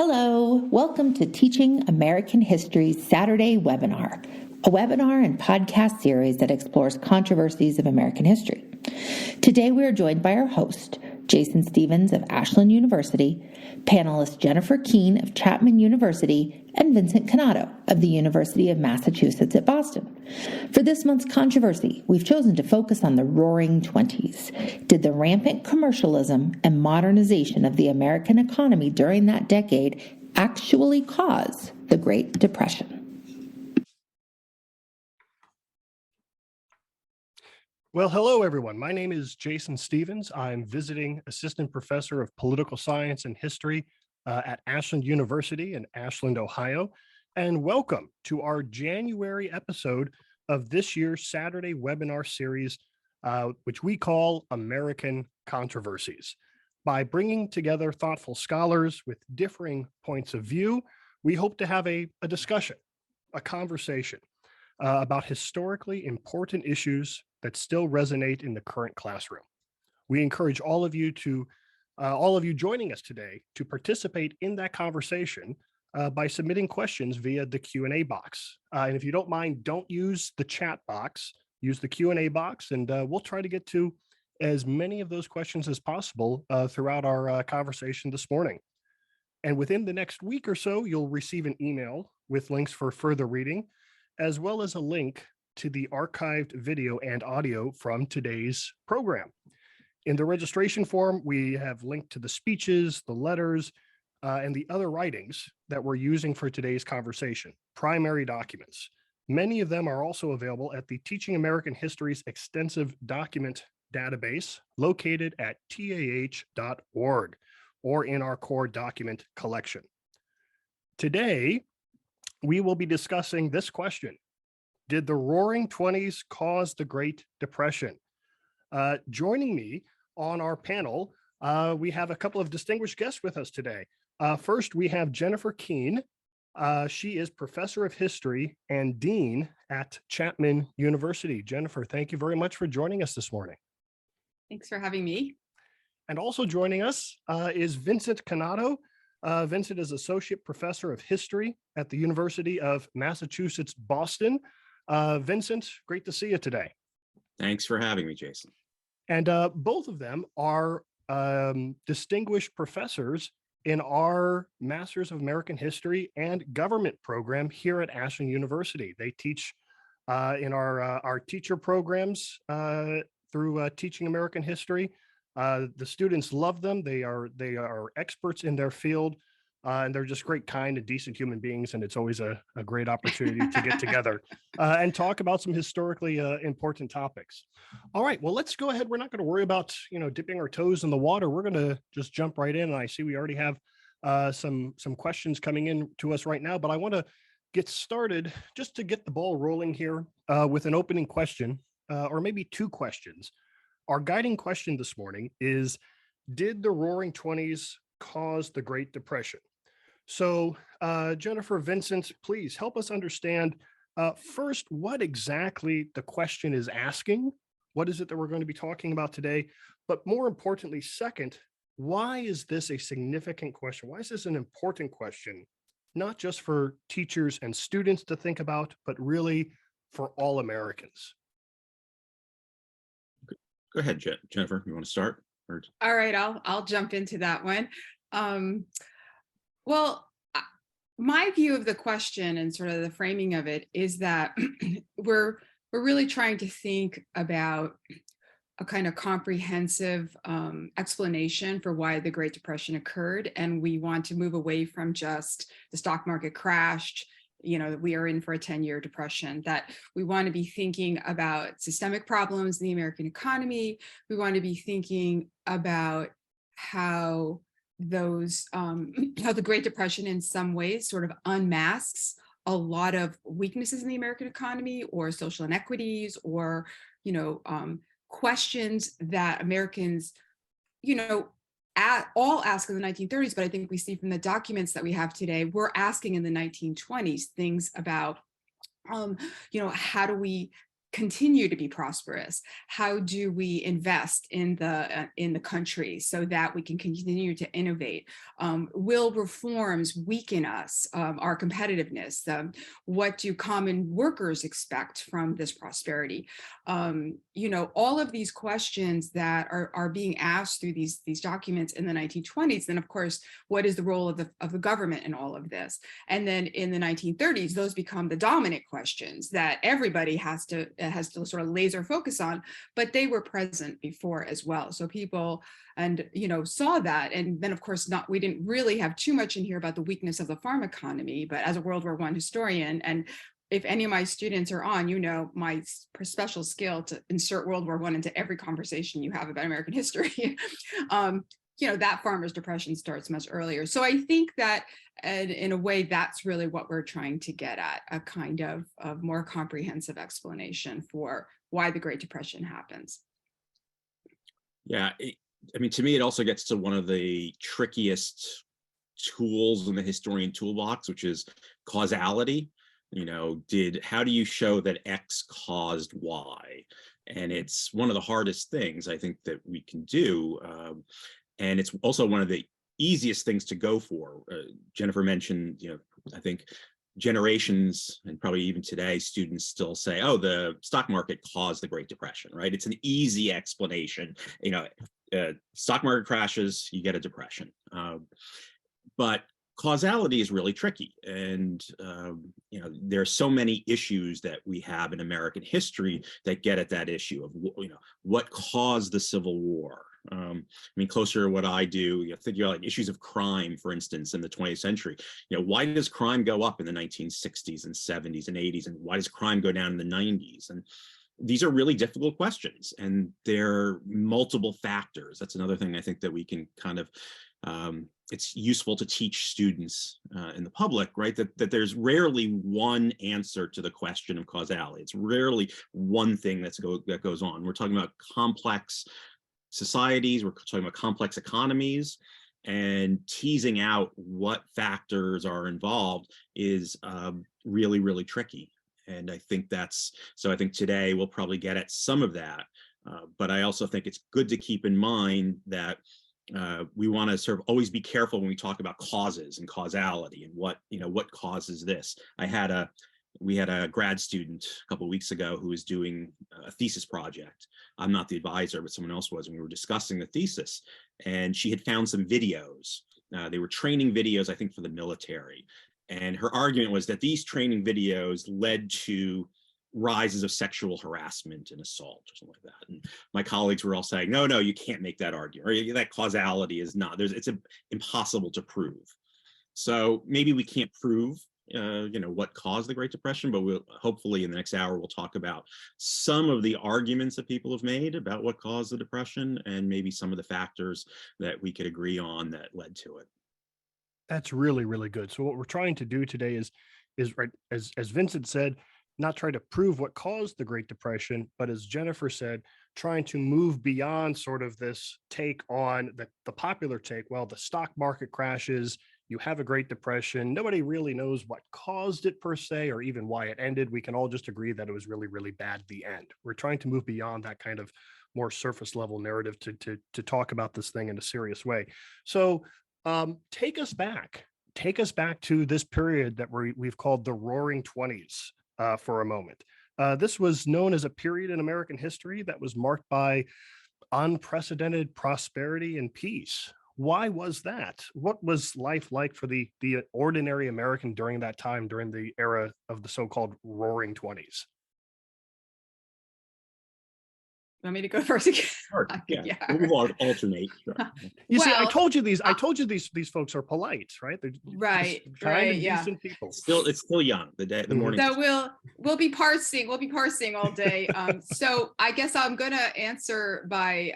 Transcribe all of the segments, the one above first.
Hello, welcome to Teaching American History's Saturday webinar, a webinar and podcast series that explores controversies of American history. Today we are joined by our host, Jason Stevens of Ashland University, panelists Jennifer Keene of Chapman University, and Vincent Cannato of the University of Massachusetts at Boston. For this month's controversy, we've chosen to focus on the Roaring Twenties. Did the rampant commercialism and modernization of the American economy during that decade actually cause the Great Depression? Well, hello, everyone. My name is Jason Stevens. I'm visiting assistant professor of political science and history at Ashland University in Ashland, Ohio. And welcome to our January episode of this year's Saturday webinar series, which we call American Controversies. By bringing together thoughtful scholars with differing points of view, we hope to have a discussion, a conversation about historically important issues that still resonate in the current classroom. We encourage all of you joining us today to participate in that conversation by submitting questions via the Q&A box. And if you don't mind, don't use the chat box, use the Q&A box, and we'll try to get to as many of those questions as possible throughout our conversation this morning. And within the next week or so, you'll receive an email with links for further reading, as well as a link to the archived video and audio from today's program. In the registration form, we have linked to the speeches, the letters, and the other writings that we're using for today's conversation, primary documents. Many of them are also available at the Teaching American History's extensive document database located at tah.org or in our core document collection. Today, we will be discussing this question: did the Roaring Twenties cause the Great Depression? Joining me on our panel, we have a couple of distinguished guests with us today. First, we have Jennifer Keene. She is professor of history and dean at Chapman University. Jennifer, thank you very much for joining us this morning. Thanks for having me. And also joining us is Vincent Cannato. Vincent is associate professor of history at the University of Massachusetts, Boston. Vincent, great to see you today. Thanks for having me, Jason. And both of them are distinguished professors in our Masters of American History and Government program here at Ashland University. They teach in our teacher programs through Teaching American History. The students love them. They are experts in their field. And they're just great, kind, and decent human beings. And it's always a great opportunity to get together and talk about some historically important topics. All right, well, let's go ahead. We're not going to worry about, dipping our toes in the water. We're going to just jump right in. And I see we already have some questions coming in to us right now, but I want to get started just to get the ball rolling here with an opening question, or maybe two questions. Our guiding question this morning is, did the Roaring Twenties cause the Great Depression? So, Jennifer, Vincent, please help us understand first what exactly the question is asking. What is it that we're going to be talking about today? But more importantly, second, why is this a significant question? Why is this an important question, not just for teachers and students to think about, but really for all Americans? Go ahead, Jennifer. You want to start? All right, I'll jump into that one. Well, my view of the question and sort of the framing of it is that we're really trying to think about a kind of comprehensive explanation for why the Great Depression occurred, and we want to move away from just the stock market crashed. We are in for a 10-year depression, that we want to be thinking about systemic problems in the American economy. We want to be thinking about how the Great Depression in some ways sort of unmasks a lot of weaknesses in the American economy, or social inequities, or, questions that Americans, all ask in the 1930s, but I think we see from the documents that we have today, we're asking in the 1920s things about, how do we continue to be prosperous? How do we invest in the country so that we can continue to innovate? Will reforms weaken us, our competitiveness? What do common workers expect from this prosperity? All of these questions that are being asked through these documents in the 1920s. Then, of course, what is the role of the government in all of this? And then in the 1930s, those become the dominant questions that everybody has to sort of laser focus on, but they were present before as well. So people saw that. And then, of course, we didn't really have too much in here about the weakness of the farm economy, but as a World War I historian, and if any of my students are on, my special skill to insert World War I into every conversation you have about American history. That farmer's depression starts much earlier. So I think that in a way, that's really what we're trying to get at, a kind of more comprehensive explanation for why the Great Depression happens. Yeah, to me, it also gets to one of the trickiest tools in the historian toolbox, which is causality. How do you show that X caused Y? And it's one of the hardest things I think that we can do. And it's also one of the easiest things to go for. Jennifer mentioned, I think generations and probably even today, students still say, oh, the stock market caused the Great Depression, right? It's an easy explanation. Stock market crashes, you get a depression. But causality is really tricky. And, there are so many issues that we have in American history that get at that issue of, what caused the Civil War? Closer to what I do, think like issues of crime, for instance, in the 20th century. Why does crime go up in the 1960s and 70s and 80s? And why does crime go down in the 90s? And these are really difficult questions, and there are multiple factors. That's another thing I think that we can kind of, it's useful to teach students in the public, right? That there's rarely one answer to the question of causality. It's rarely one thing that goes on. We're talking about complex societies, we're talking about complex economies, and teasing out what factors are involved is really, really tricky. And I think I think today we'll probably get at some of that. But I also think it's good to keep in mind that we want to sort of always be careful when we talk about causes and causality and what causes this. We had a grad student a couple of weeks ago who was doing a thesis project. I'm not the advisor, but someone else was, and we were discussing the thesis. And she had found some videos. They were training videos, I think, for the military. And her argument was that these training videos led to rises of sexual harassment and assault or something like that. And my colleagues were all saying, no, you can't make that argument, or that causality is not, it's impossible to prove. So maybe we can't prove what caused the Great Depression, but we'll hopefully in the next hour we'll talk about some of the arguments that people have made about what caused the Depression, and maybe some of the factors that we could agree on that led to it. That's really, really good. So what we're trying to do today is right, as Vincent said, not try to prove what caused the Great Depression, but as Jennifer said, trying to move beyond sort of this take on the popular take. Well, the stock market crashes, you have a Great Depression. Nobody really knows what caused it per se, or even why it ended. We can all just agree that it was really, really bad at the end. We're trying to move beyond that kind of more surface level narrative to talk about this thing in a serious way. So take us back to this period that we've called the Roaring Twenties for a moment. This was known as a period in American history that was marked by unprecedented prosperity and peace. Why was that? What was life like for the ordinary American during that time, during the era of the so-called Roaring Twenties? Want me to go first again? Sure. Yeah. We'll alternate. Sure. I told you these folks are polite, right? They're right, kind and yeah. decent people. It's still young. The morning. So we'll be parsing all day. So I guess I'm gonna answer by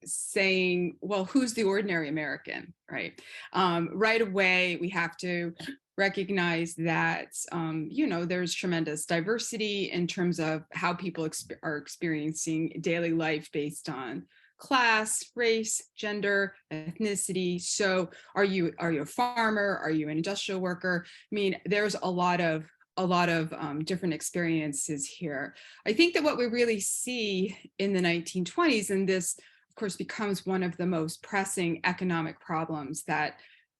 saying, well, who's the ordinary American, right? Right away, we have to recognize that there's tremendous diversity in terms of how people are experiencing daily life based on class, race, gender, ethnicity. So are you a farmer? Are you an industrial worker? I mean, there's a lot of a lot of different experiences here. I think that what we really see in the 1920s, and this, of course, becomes one of the most pressing economic problems that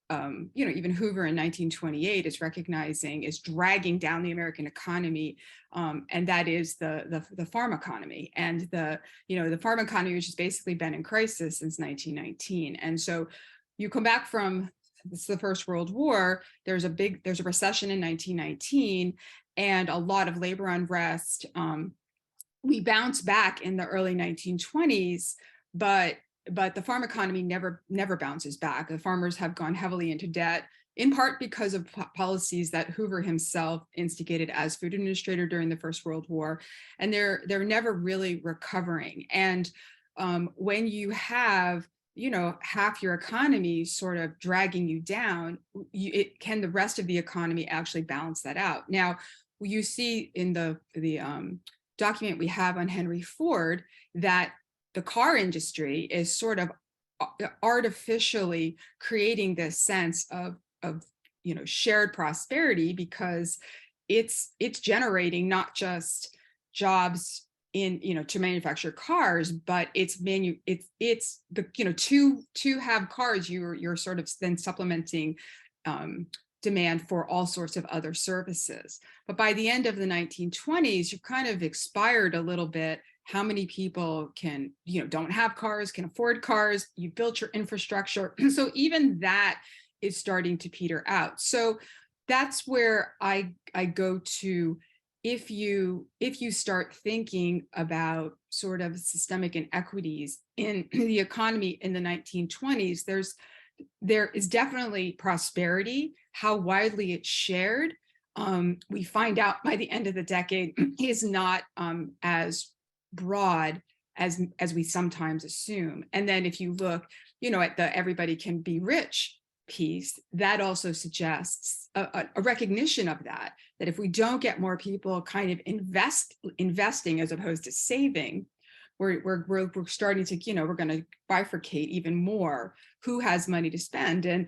even Hoover in 1928 is recognizing is dragging down the American economy, and that is the farm economy. And the farm economy, which has basically been in crisis since 1919. And so you come back from the First World War, there's a recession in 1919 and a lot of labor unrest. We bounce back in the early 1920s, but the farm economy never bounces back. The farmers have gone heavily into debt, in part because of policies that Hoover himself instigated as food administrator during the First World War, and they're never really recovering. And when you have half your economy sort of dragging you down, can the rest of the economy actually balance that out? Now, you see in the document we have on Henry Ford that the car industry is sort of artificially creating this sense of shared prosperity, because it's generating not just jobs to manufacture cars, but it's the to have cars, you're sort of then supplementing demand for all sorts of other services. But by the end of the 1920s, you've kind of expired a little bit how many people can, don't have cars, can afford cars, you built your infrastructure. So even that is starting to peter out. So that's where I go to, if you start thinking about sort of systemic inequities in the economy in the 1920s, there is definitely prosperity. How widely it's shared, we find out by the end of the decade, is not as broad as we sometimes assume. And then if you look, at the everybody can be rich piece, that also suggests a recognition of that if we don't get more people kind of investing as opposed to saving, we're starting to, we're going to bifurcate even more who has money to spend. And,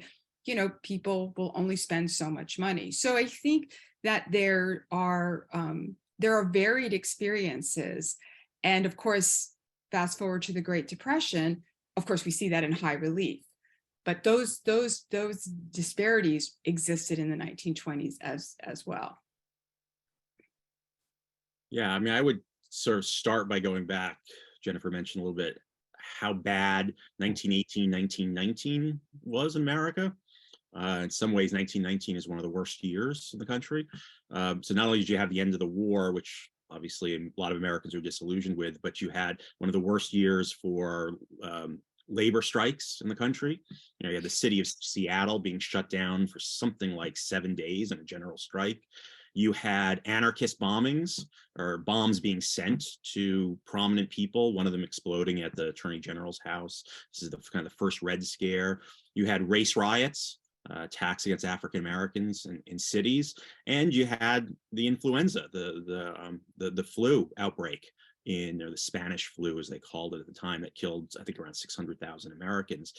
people will only spend so much money. So I think that there are varied experiences. And of course, fast forward to the Great Depression, of course, we see that in high relief. But those disparities existed in the 1920s as well. Yeah, I mean, I would sort of start by going back. Jennifer mentioned a little bit how bad 1918, 1919 was in America. In some ways, 1919 is one of the worst years in the country. So not only did you have the end of the war, which obviously a lot of Americans are disillusioned with, but you had one of the worst years for labor strikes in the country. You had the city of Seattle being shut down for something like 7 days in a general strike. You had anarchist bombings, or bombs being sent to prominent people, one of them exploding at the Attorney General's house. This is the kind of the first Red Scare. You had race riots, attacks against African Americans in cities, and you had the influenza, the flu outbreak the Spanish flu, as they called it at the time, that killed, I think, around 600,000 Americans.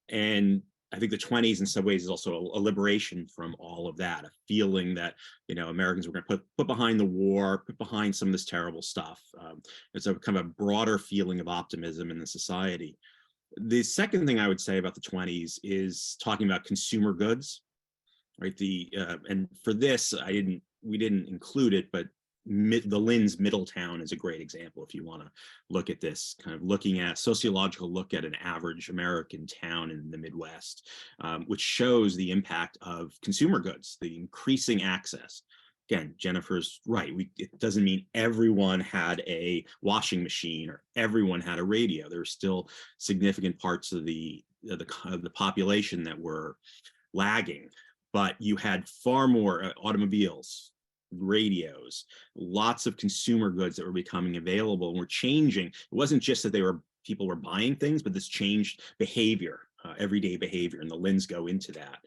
And I think the 20s in some ways is also a liberation from all of that, a feeling that, Americans were going to put behind the war, put behind some of this terrible stuff. It's a kind of a broader feeling of optimism in the society. The second thing I would say about the 20s is talking about consumer goods, right? And for this, we didn't include it, but the Lynn's Middletown is a great example if you want to look at this, kind of looking at sociological look at an average American town in the Midwest, which shows the impact of consumer goods, the increasing access. Again, Jennifer's right. It doesn't mean everyone had a washing machine or everyone had a radio. There were still significant parts of the population that were lagging, but you had far more automobiles, radios, lots of consumer goods that were becoming available and were changing. It wasn't just that people were buying things, but this changed behavior, everyday behavior, and the Lynn's go into that.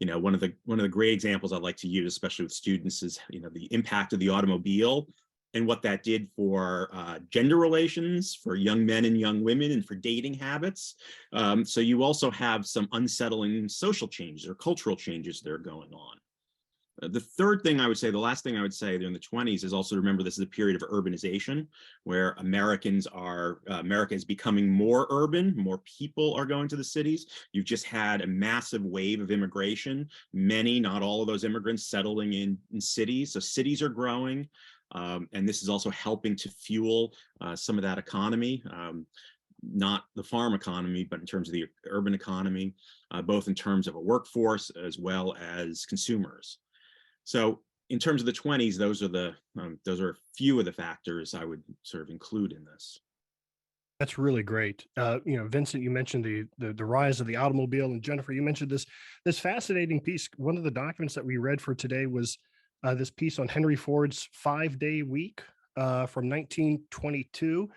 One of the great examples I like to use, especially with students, is the impact of the automobile and what that did for gender relations, for young men and young women, and for dating habits. So you also have some unsettling social changes or cultural changes that are going on. The third thing I would say, the last thing I would say during the 20s is also remember this is a period of urbanization where America is becoming more urban, more people are going to the cities. You've just had a massive wave of immigration, many, not all of those immigrants settling in cities. So cities are growing. And this is also helping to fuel some of that economy. Not the farm economy, but in terms of the urban economy, both in terms of a workforce as well as consumers. So in terms of the 20s, those are a few of the factors I would sort of include in this. That's really great. Vincent, you mentioned the rise of the automobile, and Jennifer, you mentioned this fascinating piece. One of the documents that we read for today was this piece on Henry Ford's 5-day week from 1922.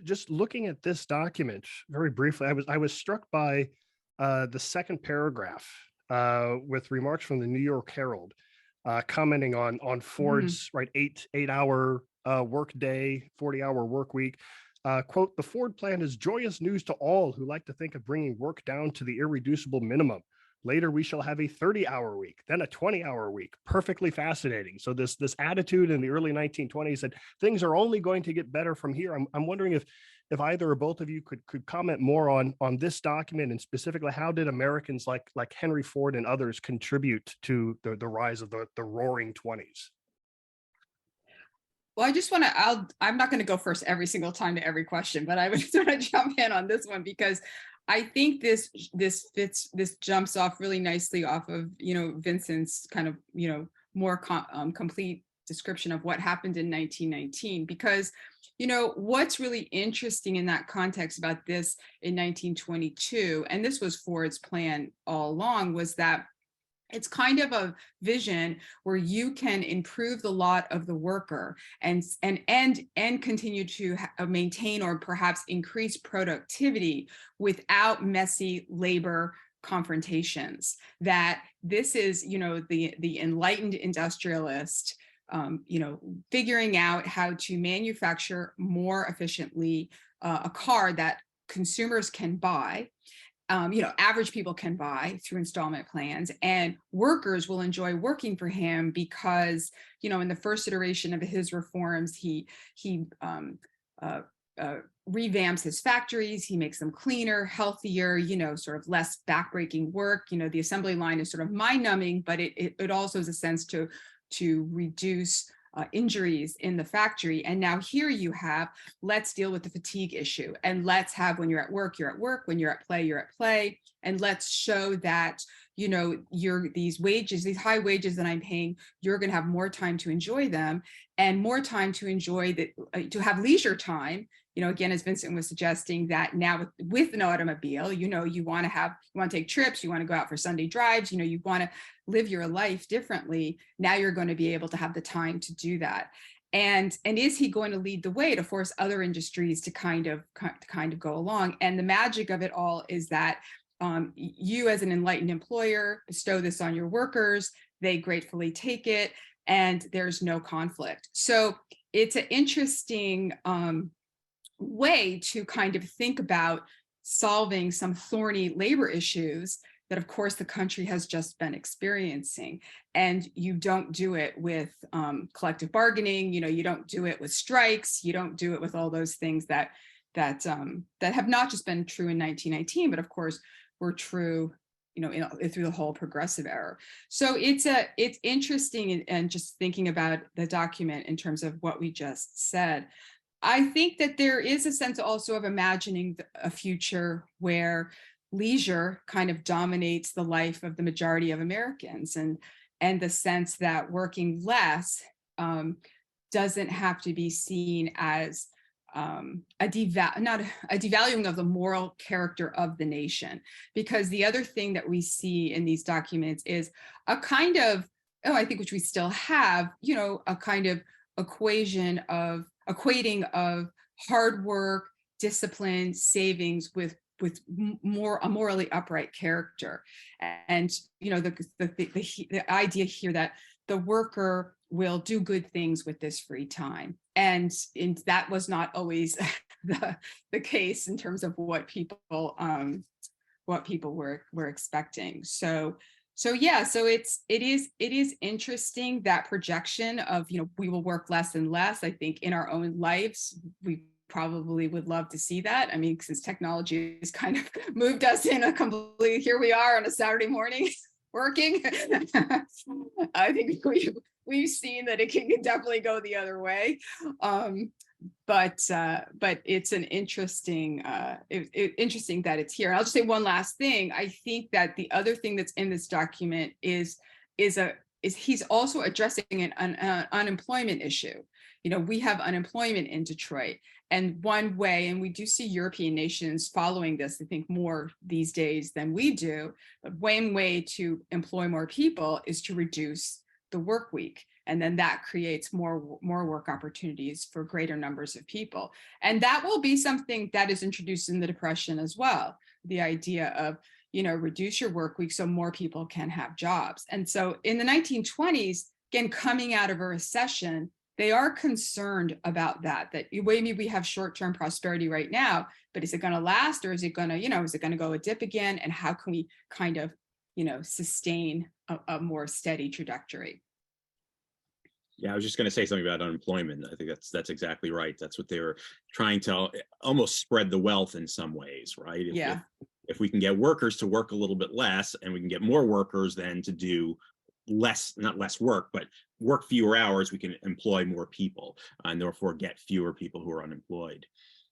Just looking at this document very briefly, I was struck by the second paragraph with remarks from the New York Herald commenting on Ford's right 8-hour work day, 40-hour work week. Quote, "The Ford plan is joyous news to all who like to think of bringing work down to the irreducible minimum. Later, we shall have a 30-hour week, then a 20-hour week. Perfectly fascinating." So this attitude in the early 1920s that things are only going to get better from here. I'm wondering if either or both of you could comment more on this document, and specifically how did Americans like Henry Ford and others contribute to the rise of the roaring 20s? Well, I just want to, I'm not going to go first every single time to every question, but I would sort of jump in on this one because I think this jumps off really nicely off of, Vincent's kind of, more complete description of what happened in 1919, because, what's really interesting in that context about this in 1922, and this was Ford's plan all along, was that it's kind of a vision where you can improve the lot of the worker and continue to maintain or perhaps increase productivity without messy labor confrontations. That this is, the enlightened industrialist, figuring out how to manufacture more efficiently a car that consumers can buy. Average people can buy through installment plans, and workers will enjoy working for him because, in the first iteration of his reforms, he revamps his factories, he makes them cleaner, healthier, sort of less backbreaking work. The assembly line is sort of mind-numbing, but it also is a sense to reduce injuries in the factory. And now here you have, let's deal with the fatigue issue, and let's have, when you're at work, you're at work, when you're at play, you're at play, and let's show that, these wages, these high wages that I'm paying, you're going to have more time to enjoy them, and more time to enjoy that, to have leisure time. Again, as Vincent was suggesting, that now with an automobile, you want to take trips, you want to go out for Sunday drives, you want to live your life differently. Now you're going to be able to have the time to do that. And is he going to lead the way to force other industries to kind of go along? And the magic of it all is that you, as an enlightened employer, bestow this on your workers, they gratefully take it, and there's no conflict. So it's an interesting way to kind of think about solving some thorny labor issues that, of course, the country has just been experiencing. And you don't do it with collective bargaining. You don't do it with strikes. You don't do it with all those things that have not just been true in 1919, but of course were true, through the whole progressive era. So it's interesting, and just thinking about the document in terms of what we just said. I think that there is a sense also of imagining a future where leisure kind of dominates the life of the majority of Americans, and the sense that working less doesn't have to be seen as not a devaluing of the moral character of the nation. Because the other thing that we see in these documents is a kind of, I think, which we still have, a kind of equating of hard work, discipline, savings with a morally upright character. And the idea here that the worker will do good things with this free time, and that was not always the case in terms of what people were expecting. So So yeah, so it is interesting, that projection of, we will work less and less. I think in our own lives, we probably would love to see that. I mean, since technology has kind of moved us in a complete, here we are on a Saturday morning working. I think we've seen that it can definitely go the other way. But it's an interesting, interesting that it's here. And I'll just say one last thing. I think that the other thing that's in this document is he's also addressing an unemployment issue. We have unemployment in Detroit, and one way, and we do see European nations following this, I think, more these days than we do. But one way to employ more people is to reduce the work week. And then that creates more work opportunities for greater numbers of people. And that will be something that is introduced in the Depression as well. The idea of, reduce your work week so more people can have jobs. And so in the 1920s, again, coming out of a recession, they are concerned about that maybe we have short-term prosperity right now, but is it going to last, or is it going to, is it going to go a dip again? And how can we kind of, sustain a more steady trajectory? Yeah, I was just going to say something about unemployment. I think that's exactly right. That's what they were trying to almost spread the wealth in some ways, right? If we can get workers to work a little bit less, and we can get more workers then to do not less work, but work fewer hours, we can employ more people and therefore get fewer people who are unemployed.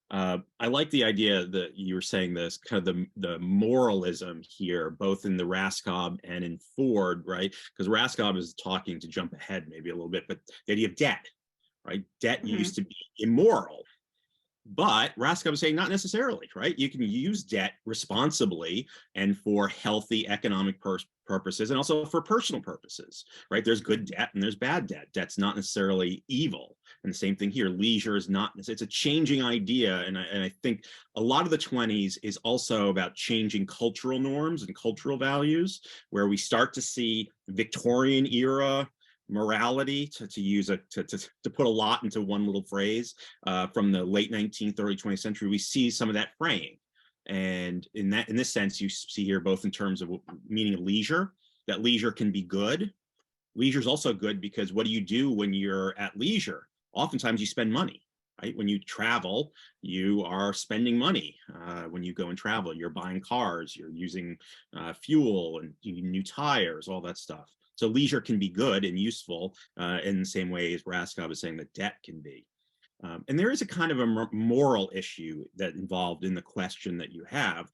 I like the idea that you were saying, this kind of the moralism here, both in the Rescap and in Ford, right? Because Rescap is talking, to jump ahead maybe a little bit, but the idea of debt, right? Debt used to be immoral, but Rescap is saying not necessarily, right? You can use debt responsibly and for healthy economic purposes, and also for personal purposes, right? There's good debt and there's bad debt. Debt's not necessarily evil. And the same thing here, leisure is not, it's a changing idea. And I think a lot of the 20s is also about changing cultural norms and cultural values, where we start to see Victorian era morality, to put a lot into one little phrase, from the late 19th, early 20th century. We see some of that fraying. And in this sense, you see here, both in terms of meaning of leisure, that leisure can be good. Leisure is also good because what do you do when you're at leisure? Oftentimes you spend money, right? When you travel, you are spending money. When you go and travel, you're buying cars, you're using fuel and new tires, all that stuff. So leisure can be good and useful in the same way as Rescap is saying that debt can be. And there is a kind of a moral issue that involved in the question that you have.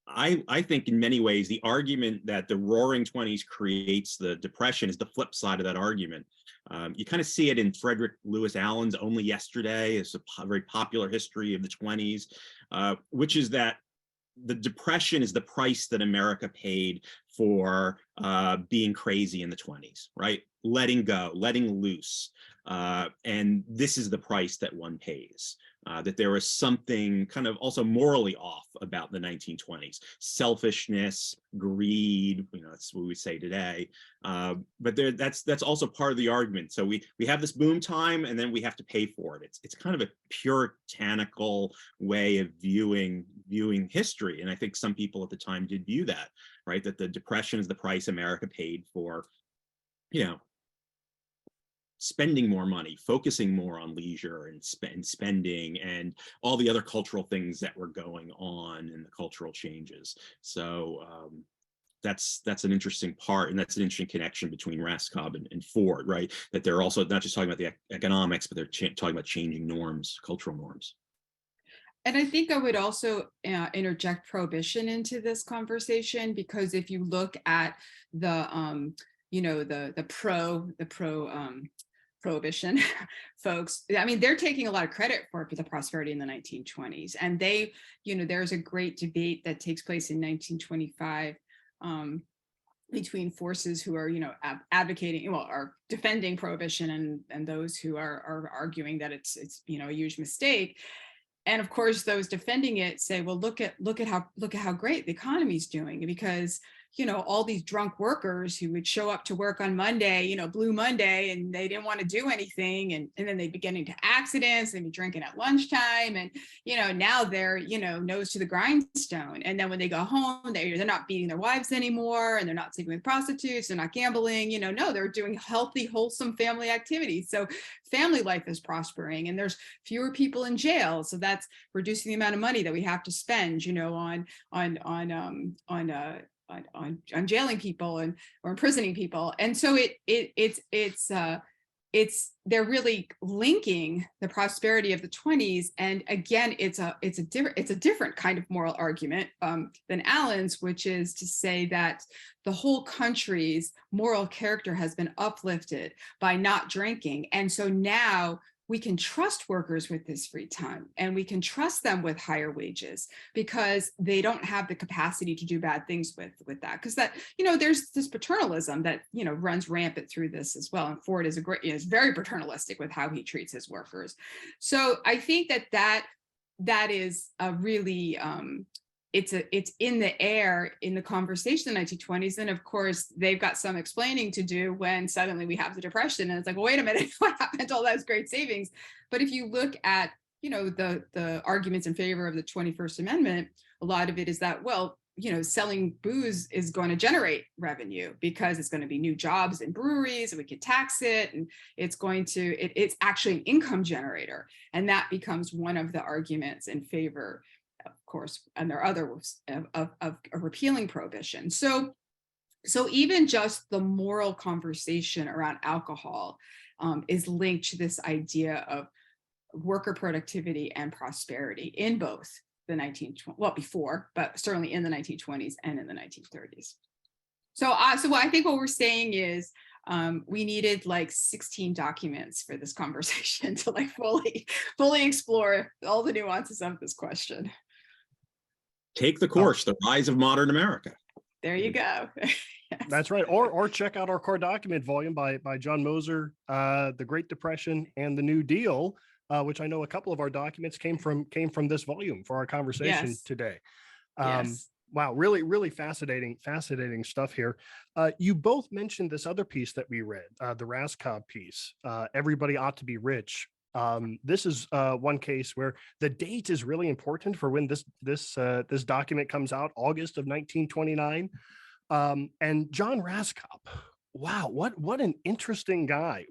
I think in many ways, the argument that the Roaring Twenties creates the Depression is the flip side of that argument. You kind of see it in Frederick Lewis Allen's Only Yesterday. It's a very popular history of the 20s, which is that the Depression is the price that America paid for being crazy in the 20s, right? Letting go, letting loose. And this is the price that one pays. That there was something kind of also morally off about the 1920s. Selfishness, greed, that's what we say today. But that's also part of the argument. So we have this boom time, and then we have to pay for it. It's kind of a puritanical way of viewing history. And I think some people at the time did view that, right? That the Depression is the price America paid for, spending more money, focusing more on leisure and spending, and all the other cultural things that were going on and the cultural changes. So that's an interesting part, and that's an interesting connection between Rescap and Ford, right? That they're also not just talking about the economics, but they're talking about changing norms, cultural norms. And I think I would also interject Prohibition into this conversation, because if you look at the Prohibition folks, I mean, they're taking a lot of credit for the prosperity in the 1920s. And there's a great debate that takes place in 1925 between forces who are, advocating, are defending Prohibition, and those who are arguing that it's a huge mistake. And of course, those defending it say, well, look at how great the economy's doing, because all these drunk workers who would show up to work on Monday, Blue Monday, and they didn't want to do anything. And then they'd be getting into accidents, they'd be drinking at lunchtime. And, now they're, nose to the grindstone. And then when they go home, they're not beating their wives anymore, and they're not sleeping with prostitutes, they're not gambling, no, they're doing healthy, wholesome family activities. So family life is prospering, and there's fewer people in jail. So that's reducing the amount of money that we have to spend, on jailing people or imprisoning people. And so they're really linking the prosperity of the 20s. And again, it's a different kind of moral argument than Allen's, which is to say that the whole country's moral character has been uplifted by not drinking. And so now we can trust workers with this free time, and we can trust them with higher wages because they don't have the capacity to do bad things with that. Because that, there's this paternalism that, runs rampant through this as well. And Ford is very paternalistic with how he treats his workers. So I think that is a really, it's in the air in the conversation in the 1920s. And of course, they've got some explaining to do when suddenly we have the Depression. And it's like, well, wait a minute, what happened to all those great savings? But if you look at, the arguments in favor of the 21st Amendment, a lot of it is that, well, selling booze is going to generate revenue because it's going to be new jobs in breweries, and we could tax it, and it's actually an income generator. And that becomes one of the arguments in favor, of course, and there are others of repealing prohibition. So even just the moral conversation around alcohol is linked to this idea of worker productivity and prosperity in both the before, but certainly in the 1920s and in the 1930s. So I think what we're saying is we needed like 16 documents for this conversation to like fully explore all the nuances of this question. Take the course, The Rise of Modern America. There you go. Yes. That's right. Or check out our core document volume by John Moser, The Great Depression and the New Deal, which I know a couple of our documents came from this volume for our conversation today. Yes. Wow, really, really fascinating stuff here. You both mentioned this other piece that we read, the Rescap piece, Everybody Ought to Be Rich. This is one case where the date is really important for when this document comes out, August of 1929. And John Rescap, wow, what an interesting guy.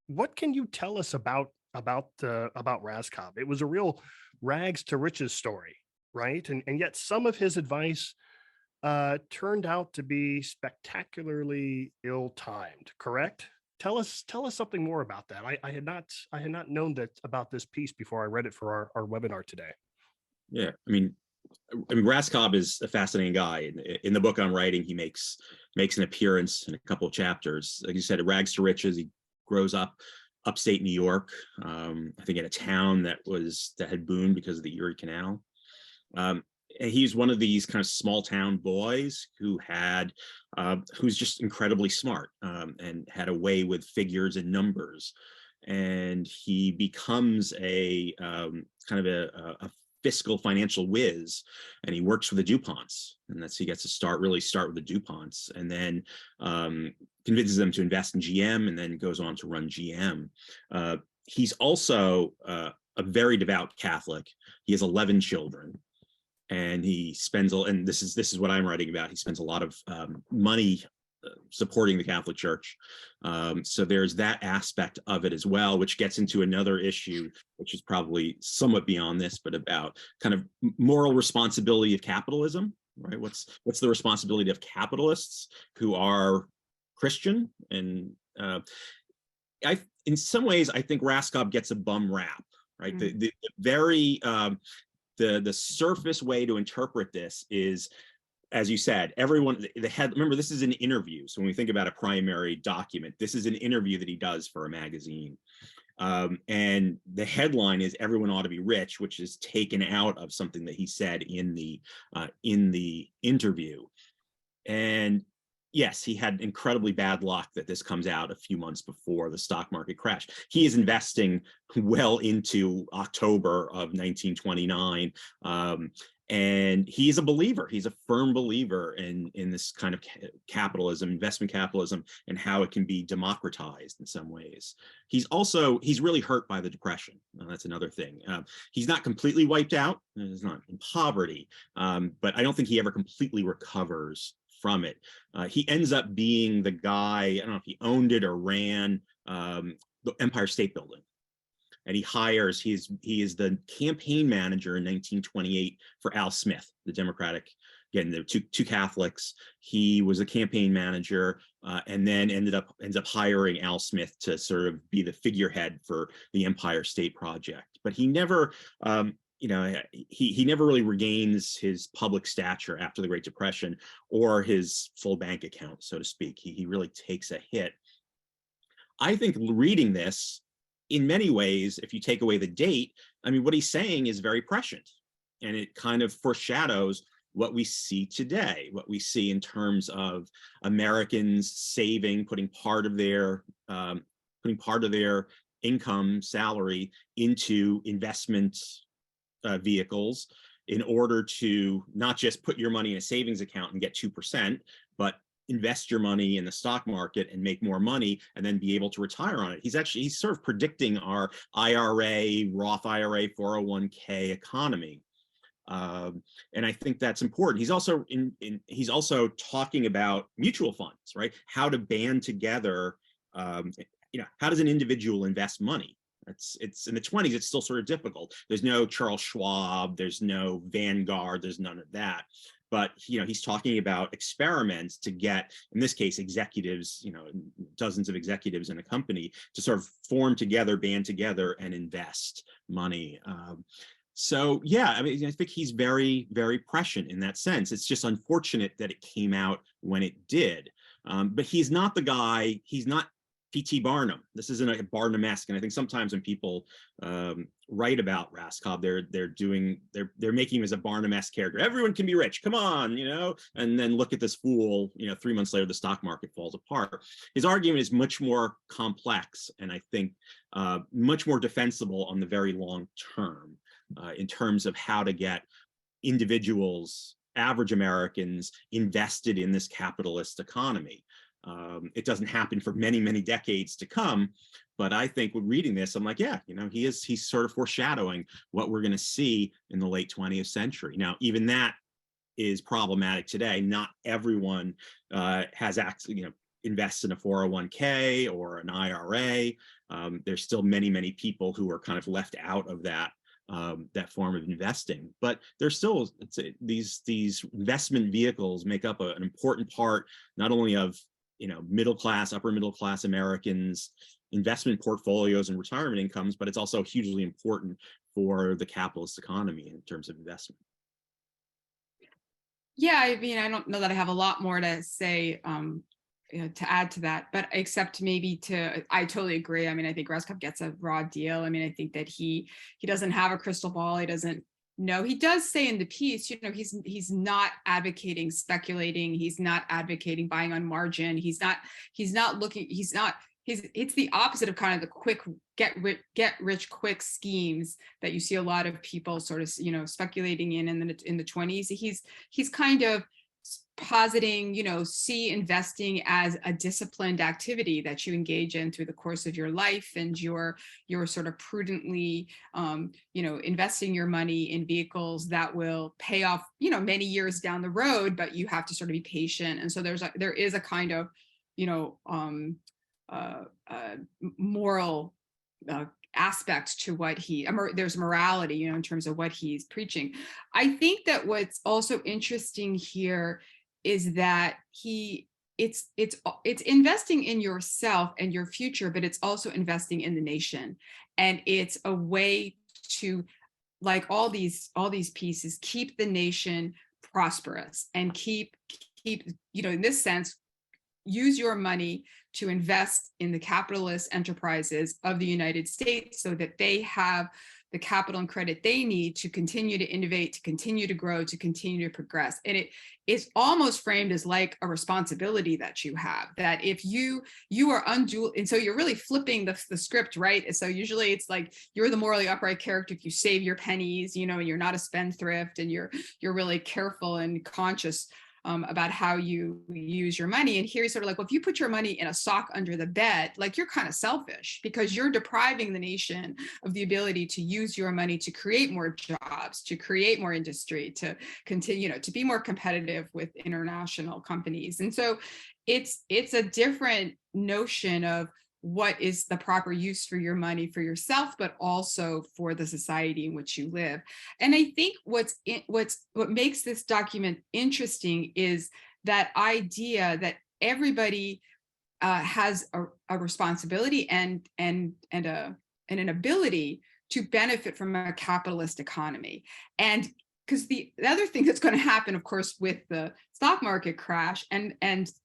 What can you tell us about Rescap? It was a real rags to riches story, right? And yet some of his advice turned out to be spectacularly ill-timed, correct? Tell us something more about that. I had not known that about this piece before I read it for our webinar today. Yeah, I mean, Rescap is a fascinating guy. In the book I'm writing, he makes an appearance in a couple of chapters. Like you said, rags to riches. He grows up upstate New York, I think in a town that had boomed because of the Erie Canal. And he's one of these kind of small town boys who's just incredibly smart and had a way with figures and numbers. And he becomes a kind of a fiscal financial whiz, and he works for the DuPonts, and he gets to start with the DuPonts, and then convinces them to invest in GM, and then goes on to run GM. He's also a very devout Catholic. He has 11 children, and he spends, and this is what I'm writing about, he spends a lot of money supporting the Catholic Church. So there's that aspect of it as well, which gets into another issue, which is probably somewhat beyond this, but about kind of moral responsibility of capitalism, right? What's the responsibility of capitalists who are Christian? And in some ways, I think Rescap gets a bum rap, right? Mm-hmm. The very the surface way to interpret this is, as you said, remember, this is an interview. So when we think about a primary document, this is an interview that he does for a magazine. And the headline is "Everyone Ought to Be Rich," which is taken out of something that he said in the interview. And yes, he had incredibly bad luck that this comes out a few months before the stock market crash. He is investing well into October of 1929. And he is a believer. He's a firm believer in this kind of capitalism, investment capitalism, and how it can be democratized in some ways. He's really hurt by the Depression. That's another thing. He's not completely wiped out. He's not in poverty, but I don't think he ever completely recovers from it. He ends up being the guy, I don't know if he owned it or ran the Empire State Building. And he is the campaign manager in 1928 for Al Smith, the Democratic, again, there were two Catholics. He was a campaign manager and then ends up hiring Al Smith to sort of be the figurehead for the Empire State Project. But he never, he never really regains his public stature after the Great Depression or his full bank account, so to speak. He really takes a hit. I think reading this, in many ways, if you take away the date, I mean, what he's saying is very prescient, and it kind of foreshadows what we see today, what we see in terms of Americans saving, putting part of their income, salary into investment vehicles in order to not just put your money in a savings account and get 2%, but invest your money in the stock market and make more money and then be able to retire on it. He's sort of predicting our IRA, Roth IRA, 401k economy. And I think that's important. He's also he's also talking about mutual funds, right? How to band together, how does an individual invest money? It's in the 20s, it's still sort of difficult. There's no Charles Schwab, there's no Vanguard, there's none of that. But he's talking about experiments to get, in this case, executives, dozens of executives in a company to sort of form together, band together, and invest money. So yeah, I mean, I think he's very, very prescient in that sense. It's just unfortunate that it came out when it did. But he's not the guy. He's not P.T. Barnum. This isn't a Barnum-esque, and I think sometimes when people write about Rescap, they're making him as a Barnum-esque character. Everyone can be rich. Come on, and then look at this fool. 3 months later, the stock market falls apart. His argument is much more complex, and I think much more defensible on the very long term in terms of how to get individuals, average Americans, invested in this capitalist economy. It doesn't happen for many, many decades to come. But I think with reading this, I'm like, yeah, he's sort of foreshadowing what we're going to see in the late 20th century. Now, even that is problematic today. Not everyone has access, invests in a 401k or an IRA. There's still many, many people who are kind of left out of that form of investing, but there's still these investment vehicles make up an important part not only of middle class, upper middle class Americans' investment portfolios and retirement incomes, but it's also hugely important for the capitalist economy in terms of investment. Yeah, I mean, I don't know that I have a lot more to say to add to that, but except maybe I totally agree. I mean, I think Rescap gets a raw deal. I mean, I think that he doesn't have a crystal ball. He doesn't know. He does say in the piece, he's not advocating speculating. He's not advocating buying on margin. It's the opposite of kind of the quick get rich quick schemes that you see a lot of people sort of speculating in the 20s. He's kind of positing, see investing as a disciplined activity that you engage in through the course of your life, and you're sort of prudently, investing your money in vehicles that will pay off, many years down the road, but you have to sort of be patient. And so there is a kind of, moral aspect to what there's morality, in terms of what he's preaching. I think that what's also interesting here is that it's investing in yourself and your future, but it's also investing in the nation. And it's a way to, like all these pieces, keep the nation prosperous and keep, in this sense, use your money to invest in the capitalist enterprises of the United States so that they have the capital and credit they need to continue to innovate, to continue to grow, to continue to progress. And it is almost framed as like a responsibility that you have, that if you are unduly, and so you're really flipping the script, right? And so usually it's like you're the morally upright character if you save your pennies, you know, and you're not a spendthrift, and you're really careful and conscious about how you use your money. And here he's sort of like, well, if you put your money in a sock under the bed, like, you're kind of selfish, because you're depriving the nation of the ability to use your money to create more jobs, to create more industry, to continue, you know, to be more competitive with international companies. And so it's a different notion of what is the proper use for your money for yourself, but also for the society in which you live. And I think what makes this document interesting is that idea that everybody has a responsibility and an ability to benefit from a capitalist economy. And because the other thing that's going to happen, of course, with the stock market crash and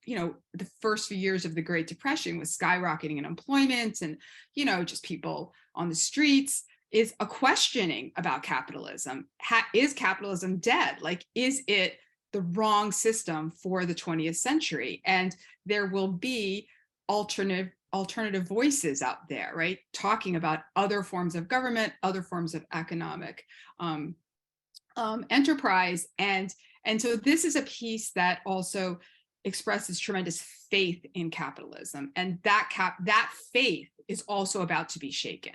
you know, the first few years of the Great Depression with skyrocketing unemployment and, you know, just people on the streets, is a questioning about capitalism. Is capitalism dead? Like, is it the wrong system for the 20th century? And there will be alternative voices out there, right? Talking about other forms of government, other forms of economic enterprise. And so this is a piece that also expresses tremendous faith in capitalism. And that faith is also about to be shaken.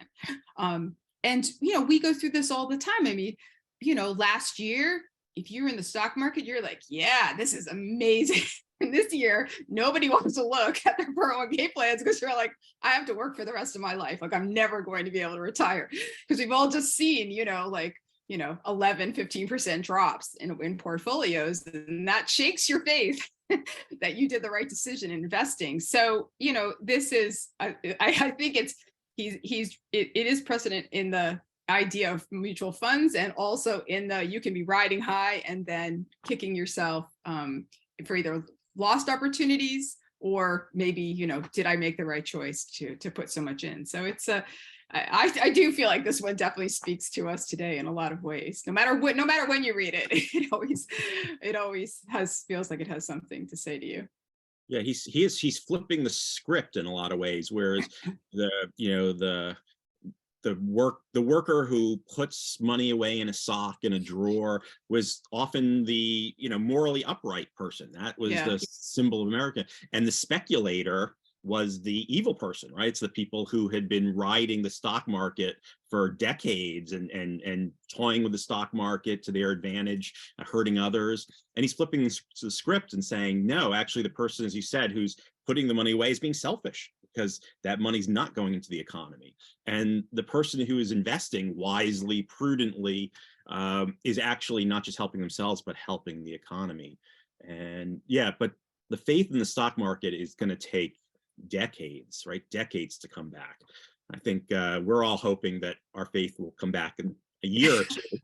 And, you know, we go through this all the time. I mean, you know, last year, if you're in the stock market, you're like, yeah, this is amazing. And this year, nobody wants to look at their 401k plans because you're like, I have to work for the rest of my life. Like, I'm never going to be able to retire. Because we've all just seen, you know, like, you know, 11, 15% drops in portfolios, and that shakes your faith that you did the right decision in investing. So, you know, this is, I think it is precedent in the idea of mutual funds, and also in the, you can be riding high and then kicking yourself for either lost opportunities or maybe, you know, did I make the right choice to put so much in? So it's I do feel like this one definitely speaks to us today in a lot of ways. No matter when you read it, it always feels like it has something to say to you. Yeah, he's flipping the script in a lot of ways, whereas the worker who puts money away in a sock in a drawer was often the, you know, morally upright person. That was the symbol of America. And the speculator was the evil person, right? It's the people who had been riding the stock market for decades and toying with the stock market to their advantage, hurting others. And he's flipping the script and saying, no, actually the person, as you said, who's putting the money away is being selfish, because that money's not going into the economy. And the person who is investing wisely, prudently, is actually not just helping themselves, but helping the economy. And yeah, but the faith in the stock market is going to take decades, right? Decades to come back. I think we're all hoping that our faith will come back in a year or two,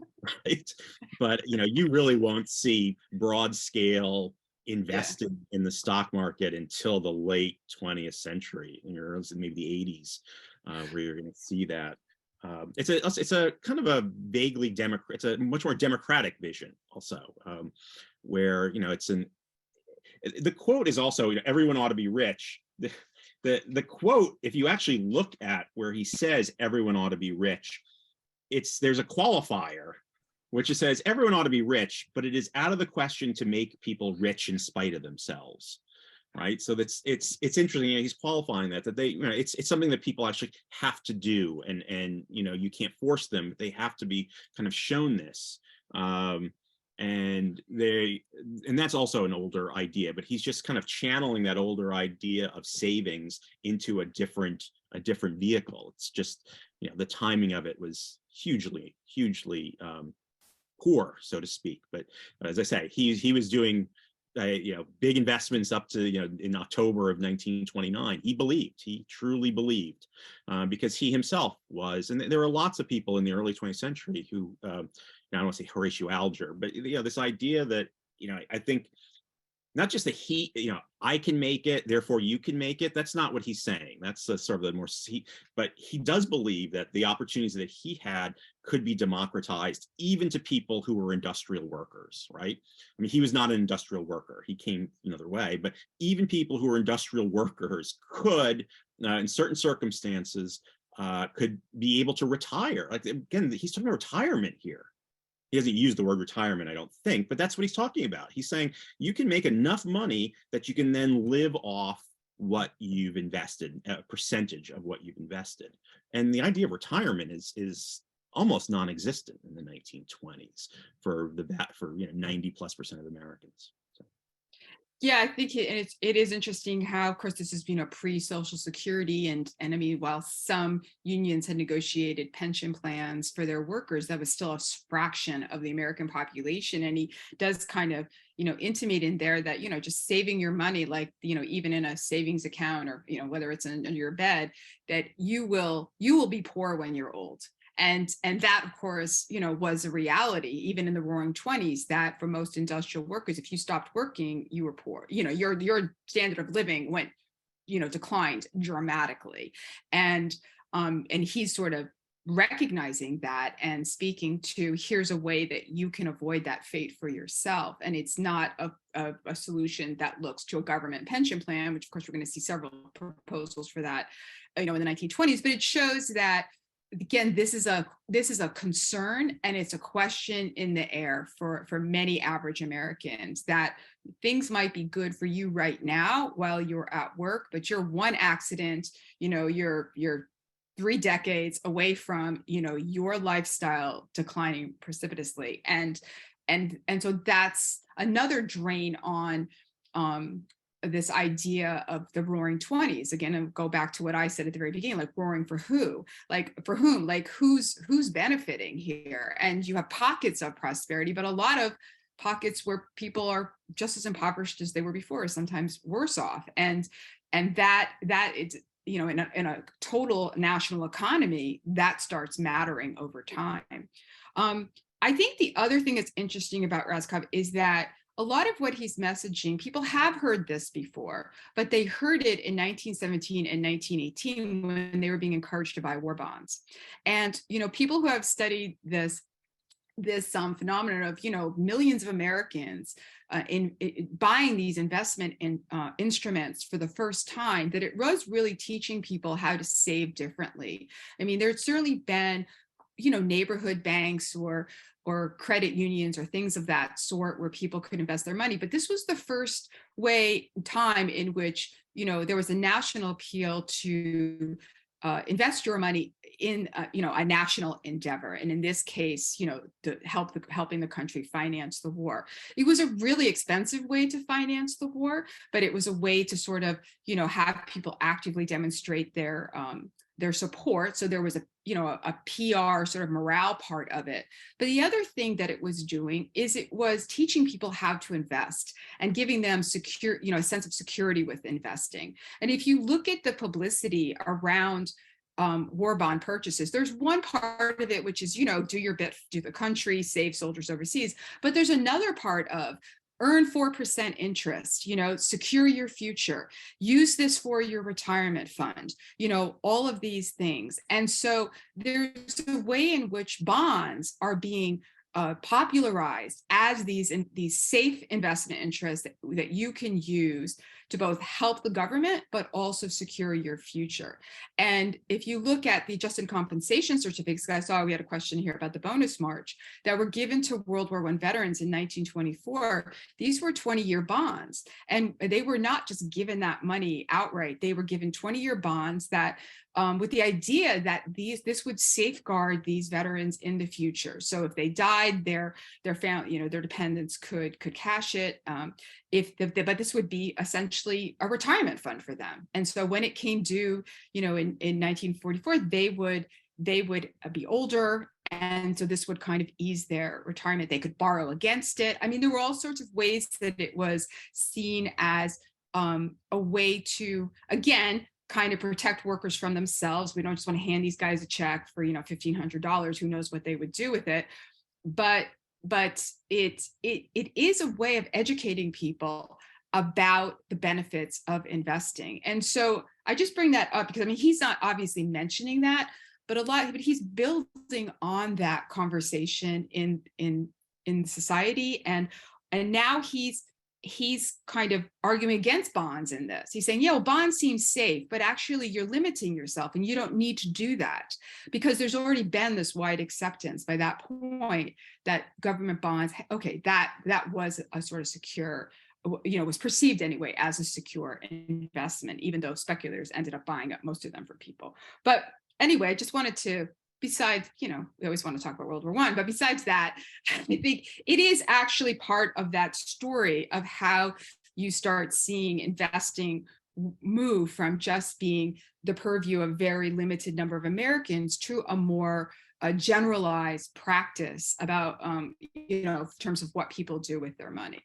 right? But, you know, you really won't see broad scale invested in the stock market until the late 20th century, maybe the 80s, where you're going to see that. It's a kind of a vaguely it's a much more democratic vision also, where, you know, the quote is also, you know, everyone ought to be rich. The quote, if you actually look at where he says everyone ought to be rich, there's a qualifier which it says everyone ought to be rich, but it is out of the question to make people rich in spite of themselves, right? So it's interesting. You know, he's qualifying that they, you know, it's something that people actually have to do, and you know, you can't force them, but they have to be kind of shown this. And that's also an older idea, but he's just kind of channeling that older idea of savings into a different vehicle. It's just, you know, the timing of it was hugely poor, so to speak. But as I say, he was doing you know, big investments up to, you know, in October of 1929. He truly believed, because he himself was, and there were lots of people in the early 20th century who, I don't want to say Horatio Alger, but, you know, this idea that, you know, I think not just that I can make it, therefore you can make it. That's not what he's saying. That's sort of the more, but he does believe that the opportunities that he had could be democratized even to people who were industrial workers, right? I mean, he was not an industrial worker. He came another way, but even people who were industrial workers could, in certain circumstances, could be able to retire. Like, again, he's talking about retirement here. He hasn't used the word retirement, I don't think, but that's what he's talking about. He's saying you can make enough money that you can then live off what you've invested, a percentage of what you've invested. And the idea of retirement is almost non-existent in the 1920s for 90+% of Americans. So. Yeah, I think it is interesting how, of course, this has been a pre-Social Security, and I mean, while some unions had negotiated pension plans for their workers, that was still a fraction of the American population. And he does kind of, intimate in there that, just saving your money, like, even in a savings account, or, whether it's under your bed, that you will be poor when you're old. And that, of course, was a reality, even in the Roaring '20s, that for most industrial workers, if you stopped working, you were poor. Your standard of living went, declined dramatically. And he's sort of recognizing that and speaking to, here's a way that you can avoid that fate for yourself. And it's not a solution that looks to a government pension plan, which of course we're going to see several proposals for that, in the 1920s, but it shows that, again, this is a concern, and it's a question in the air for many average Americans, that things might be good for you right now while you're at work, but you're one accident, you're 3 decades away from, your lifestyle declining precipitously. And so that's another drain on this idea of the Roaring '20s. Again, and go back to what I said at the very beginning, like, roaring for who? Like, for whom? Like, who's benefiting here? And you have pockets of prosperity, but a lot of pockets where people are just as impoverished as they were before, sometimes worse off. And that it's, in a total national economy, that starts mattering over time. I think the other thing that's interesting about Rescap is that a lot of what he's messaging, people have heard this before, but they heard it in 1917 and 1918 when they were being encouraged to buy war bonds. And, people who have studied this phenomenon of, millions of Americans in buying these investment instruments for the first time, that it was really teaching people how to save differently. I mean, there's certainly been, neighborhood banks or credit unions or things of that sort where people could invest their money. But this was the first time in which, there was a national appeal to invest your money in, a national endeavor. And in this case, helping the country finance the war. It was a really expensive way to finance the war, but it was a way to sort of, have people actively demonstrate their support. So there was a PR sort of morale part of it. But the other thing that it was doing is it was teaching people how to invest and giving them a sense of security with investing. And if you look at the publicity around war bond purchases, there's one part of it which is, do your bit, do the country, save soldiers overseas. But there's another part of earn 4% interest, secure your future, use this for your retirement fund, all of these things. And so there's a way in which bonds are being popularized as these safe investment interests that you can use to both help the government, but also secure your future. And if you look at the just in compensation certificates, I saw we had a question here about the bonus march that were given to World War I veterans in 1924. These were 20-year bonds, and they were not just given that money outright. They were given 20-year bonds that with the idea that this would safeguard these veterans in the future. So if they died, their family, their dependents could cash it. But this would be essentially a retirement fund for them. And so when it came due, in 1944, they would be older. And so this would kind of ease their retirement. They could borrow against it. I mean, there were all sorts of ways that it was seen as a way to, again, kind of protect workers from themselves. We don't just want to hand these guys a check for, $1,500. Who knows what they would do with it? But it is a way of educating people about the benefits of investing. And so I just bring that up because, I mean, he's not obviously mentioning that, but he's building on that conversation in society. And now he's kind of arguing against bonds in this. He's saying, yeah, well, bonds seem safe, but actually you're limiting yourself and you don't need to do that, because there's already been this wide acceptance by that point that government bonds, okay, that was a sort of secure, was perceived anyway as a secure investment, even though speculators ended up buying up most of them for people. But anyway, I just wanted to, besides, we always want to talk about World War I, but besides that, I think it is actually part of that story of how you start seeing investing move from just being the purview of a very limited number of Americans to a more generalized practice about, in terms of what people do with their money.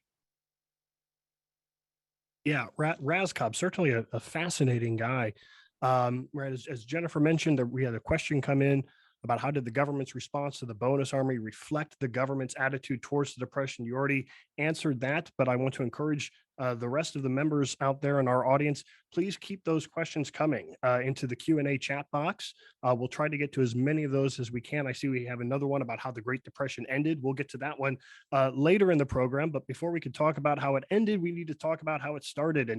Yeah, Rescap, certainly a fascinating guy. Right, as Jennifer mentioned, we had a question come in about how did the government's response to the bonus army reflect the government's attitude towards the Depression. You already answered that, but I want to encourage the rest of the members out there in our audience, please keep those questions coming into the Q&A chat box. We'll try to get to as many of those as we can. I see we have another one about how the Great Depression ended. We'll get to that one later in the program, but before we can talk about how it ended, we need to talk about how it started.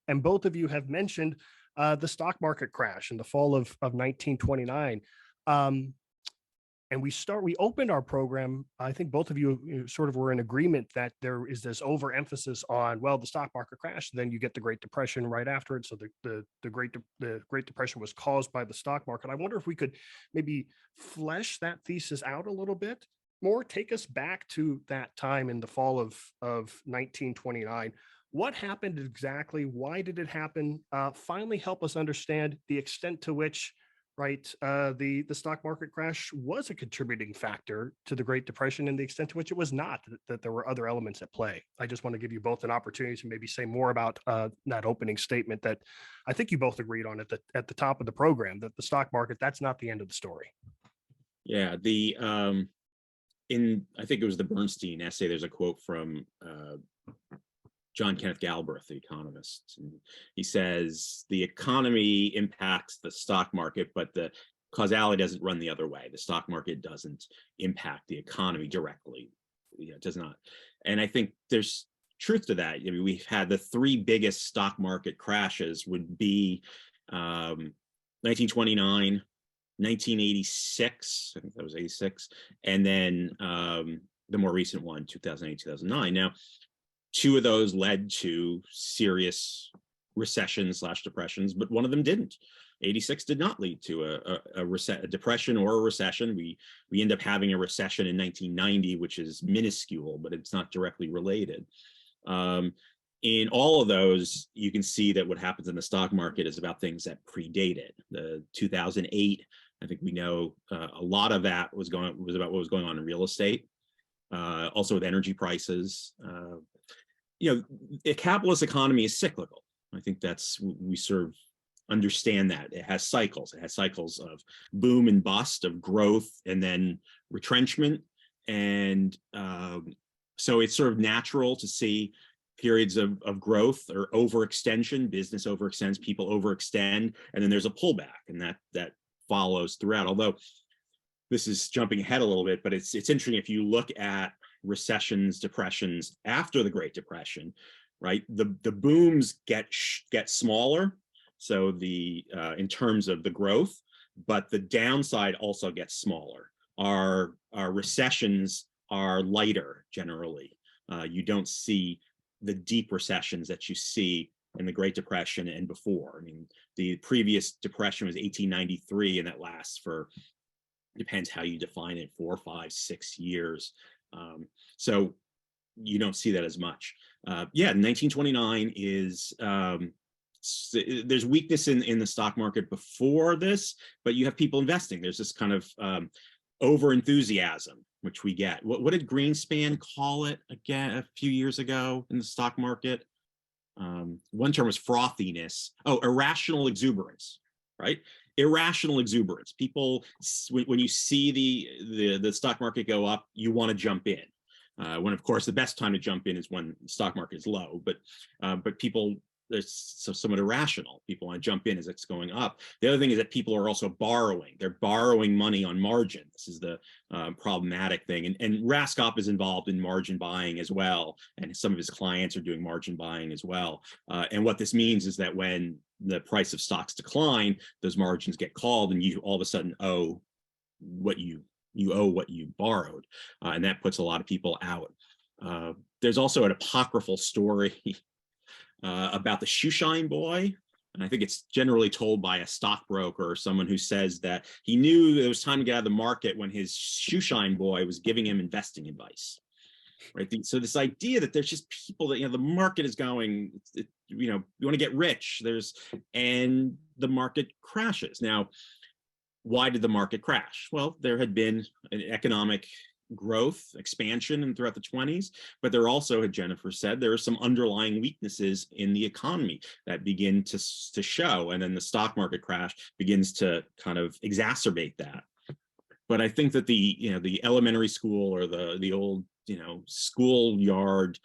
And both of you have mentioned the stock market crash in the fall of 1929. And we opened our program, I think both of you sort of were in agreement that there is this overemphasis on, well, the stock market crash, then you get the Great Depression right after it. So the Great Depression was caused by the stock market. I wonder if we could maybe flesh that thesis out a little bit more, take us back to that time in the fall of 1929. What happened exactly? Why did it happen? Finally, help us understand the extent to which, right, the stock market crash was a contributing factor to the Great Depression, and the extent to which it was not, that there were other elements at play. I just want to give you both an opportunity to maybe say more about that opening statement that I think you both agreed on at the top of the program, that the stock market, that's not the end of the story. Yeah, I think it was the Bernstein essay, there's a quote from John Kenneth Galbraith, the economist. And he says, the economy impacts the stock market, but the causality doesn't run the other way. The stock market doesn't impact the economy directly. It does not. And I think there's truth to that. I mean, we've had the three biggest stock market crashes would be 1929, 1986, I think that was 86, and then the more recent one, 2008, 2009. Now, two of those led to serious recessions / depressions, but one of them didn't. 86 did not lead to a depression or a recession. We end up having a recession in 1990, which is minuscule, but it's not directly related. In all of those, you can see that what happens in the stock market is about things that predate it. The 2008, I think we know a lot of that was about what was going on in real estate, also with energy prices. A capitalist economy is cyclical. I think we sort of understand that. It has cycles. It has cycles of boom and bust, of growth and then retrenchment. And so it's sort of natural to see periods of growth or overextension. Business overextends, people overextend, and then there's a pullback, and that follows throughout. Although this is jumping ahead a little bit, but it's interesting if you look at recessions, depressions after the Great Depression, right? The booms get smaller, so in terms of the growth, but the downside also gets smaller. Our recessions are lighter generally. You don't see the deep recessions that you see in the Great Depression and before. I mean, the previous depression was 1893, and that lasts for, depends how you define it, 4, 5, 6 years. So you don't see that as much. 1929 is, there's weakness in the stock market before this, but you have people investing. There's this kind of over enthusiasm, which we get. What did Greenspan call it again a few years ago in the stock market? One term was frothiness. Oh, irrational exuberance, right? Irrational exuberance. People, when you see the stock market go up, you want to jump in. When, of course, the best time to jump in is when the stock market is low. But people, there's somewhat irrational. People want to jump in as it's going up. The other thing is that people are also borrowing. They're borrowing money on margin. This is the problematic thing. And Rescap is involved in margin buying as well. And some of his clients are doing margin buying as well. And what this means is that when the price of stocks decline, those margins get called, and you all of a sudden owe what you borrowed. And that puts a lot of people out. There's also an apocryphal story about the shoeshine boy. And I think it's generally told by a stockbroker or someone who says that he knew it was time to get out of the market when his shoeshine boy was giving him investing advice. Right. So this idea that there's just people that, the market is going, you want to get rich, and the market crashes. Now, why did the market crash? Well, there had been an economic growth, expansion and throughout the 20s, but there also, as Jennifer said, there are some underlying weaknesses in the economy that begin to show, and then the stock market crash begins to kind of exacerbate that. But I think that the elementary school or the old schoolyard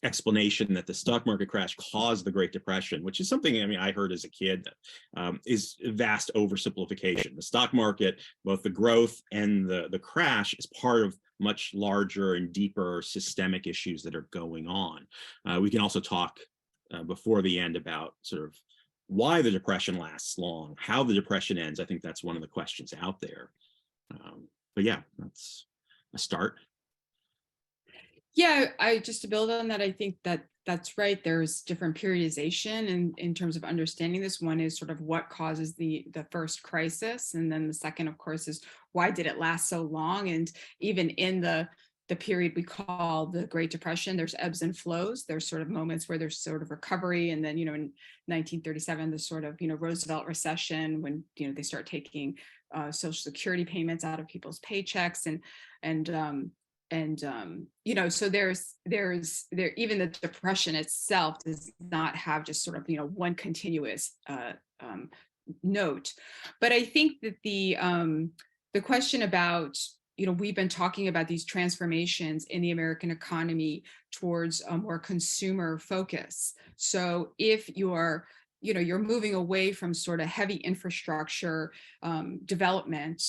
explanation that the stock market crash caused the Great Depression, which is something I heard as a kid, is vast oversimplification. The stock market, both the growth and the crash, is part of much larger and deeper systemic issues that are going on. We can also talk before the end about sort of why the Depression lasts long, how the Depression ends. I think that's one of the questions out there. But yeah, that's a start. Yeah, just to build on that, I think that's right. There's different periodization in terms of understanding this. One is sort of what causes the first crisis, and then the second, of course, is why did it last so long? And even in the period we call the Great Depression, there's ebbs and flows. There's sort of moments where there's sort of recovery, and then in 1937, the sort of Roosevelt recession, when they start taking Social Security payments out of people's paychecks, so there's even the Depression itself does not have just sort of one continuous note. But I think that the question about we've been talking about these transformations in the American economy towards a more consumer focus. So if you're moving away from sort of heavy infrastructure development,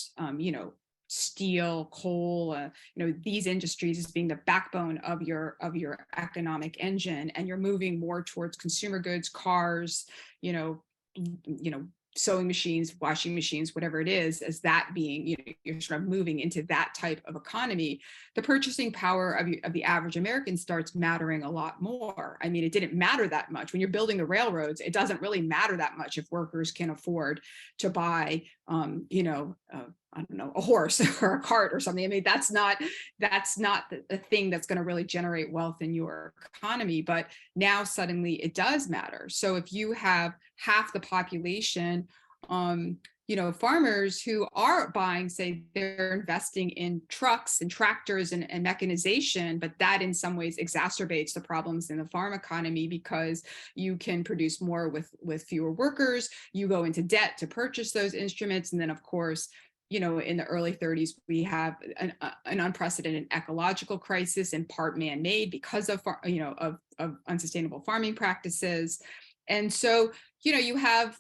steel, coal, these industries as being the backbone of your economic engine, and you're moving more towards consumer goods, cars, sewing machines, washing machines, whatever it is, as that being, you're sort of moving into that type of economy, the purchasing power of the average American starts mattering a lot more. I mean, it didn't matter that much when you're building the railroads. It doesn't really matter that much if workers can afford to buy, I don't know, a horse or a cart or something. I mean, that's not the thing that's going to really generate wealth in your economy. But now suddenly it does matter. So if you have half the population, farmers who are buying, say, they're investing in trucks and tractors and mechanization, but that in some ways exacerbates the problems in the farm economy because you can produce more with fewer workers. You go into debt to purchase those instruments. And then, of course, in the early 30s, we have an unprecedented ecological crisis, in part man-made because of unsustainable farming practices. And so, you have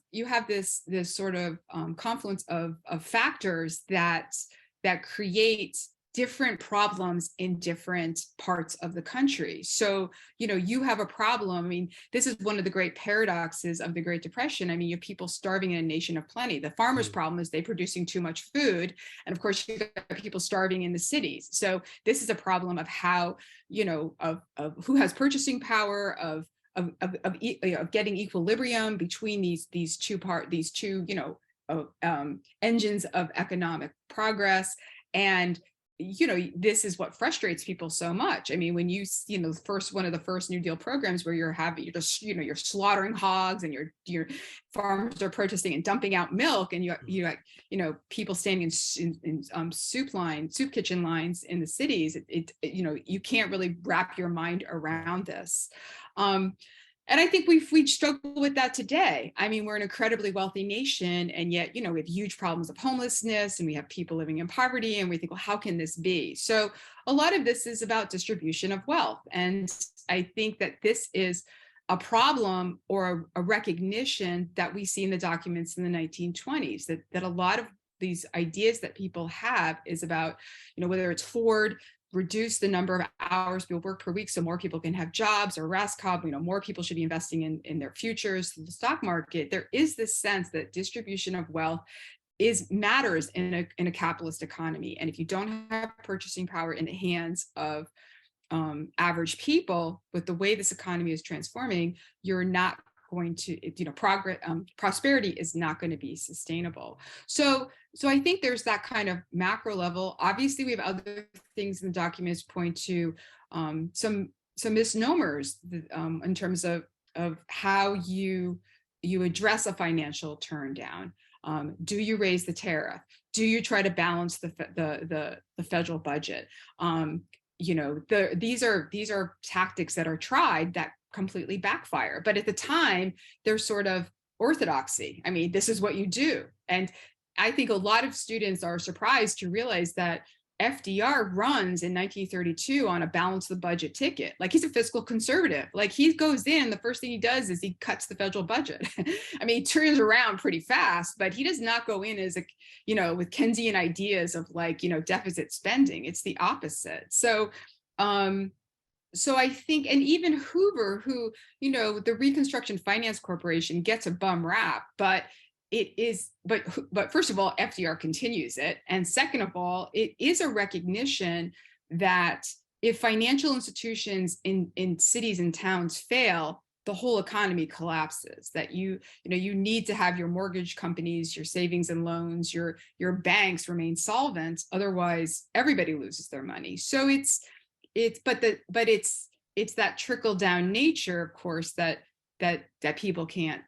this sort of confluence of factors that create different problems in different parts of the country. So, you have a problem. I mean, this is one of the great paradoxes of the Great Depression. I mean, you have people starving in a nation of plenty. The farmer's problem is they're producing too much food. And of course, you got people starving in the cities. So this is a problem of how, of who has purchasing power, of getting equilibrium between these two engines of economic progress. And this is what frustrates people so much. I mean, when one of the first New Deal programs where you're slaughtering hogs, and your farmers are protesting and dumping out milk, and you people standing in soup kitchen lines in the cities, you can't really wrap your mind around this. And I think we struggle with that today. I mean, we're an incredibly wealthy nation, and yet, we have huge problems of homelessness, and we have people living in poverty, and we think, well, how can this be? So a lot of this is about distribution of wealth. And I think that this is a problem or a recognition that we see in the documents in the 1920s, that a lot of these ideas that people have is about, whether it's Ford, reduce the number of hours people work per week so more people can have jobs, or Rescap, more people should be investing in their futures, the stock market. There is this sense that distribution of wealth matters in a capitalist economy. And if you don't have purchasing power in the hands of average people, with the way this economy is transforming, you're not going to, prosperity is not going to be sustainable. So I think there's that kind of macro level. Obviously, we have other things in the documents point to some misnomers in terms of how you address a financial turndown. Do you raise the tariff? Do you try to balance the federal budget? These are tactics that are tried that completely backfire. But at the time, they're sort of orthodoxy. I mean, this is what you do. And I think a lot of students are surprised to realize that FDR runs in 1932 on a balance the budget ticket. Like, he's a fiscal conservative. Like, he goes in, the first thing he does is he cuts the federal budget. I mean, he turns around pretty fast, but he does not go in as with Keynesian ideas of deficit spending. It's the opposite. So I think, and even Hoover, who, the Reconstruction Finance Corporation gets a bum rap, but first of all, FDR continues it. And second of all, it is a recognition that if financial institutions in cities and towns fail, the whole economy collapses. That you need to have your mortgage companies, your savings and loans, your banks remain solvent. Otherwise, everybody loses their money. So it's that trickle down nature, of course, that people can't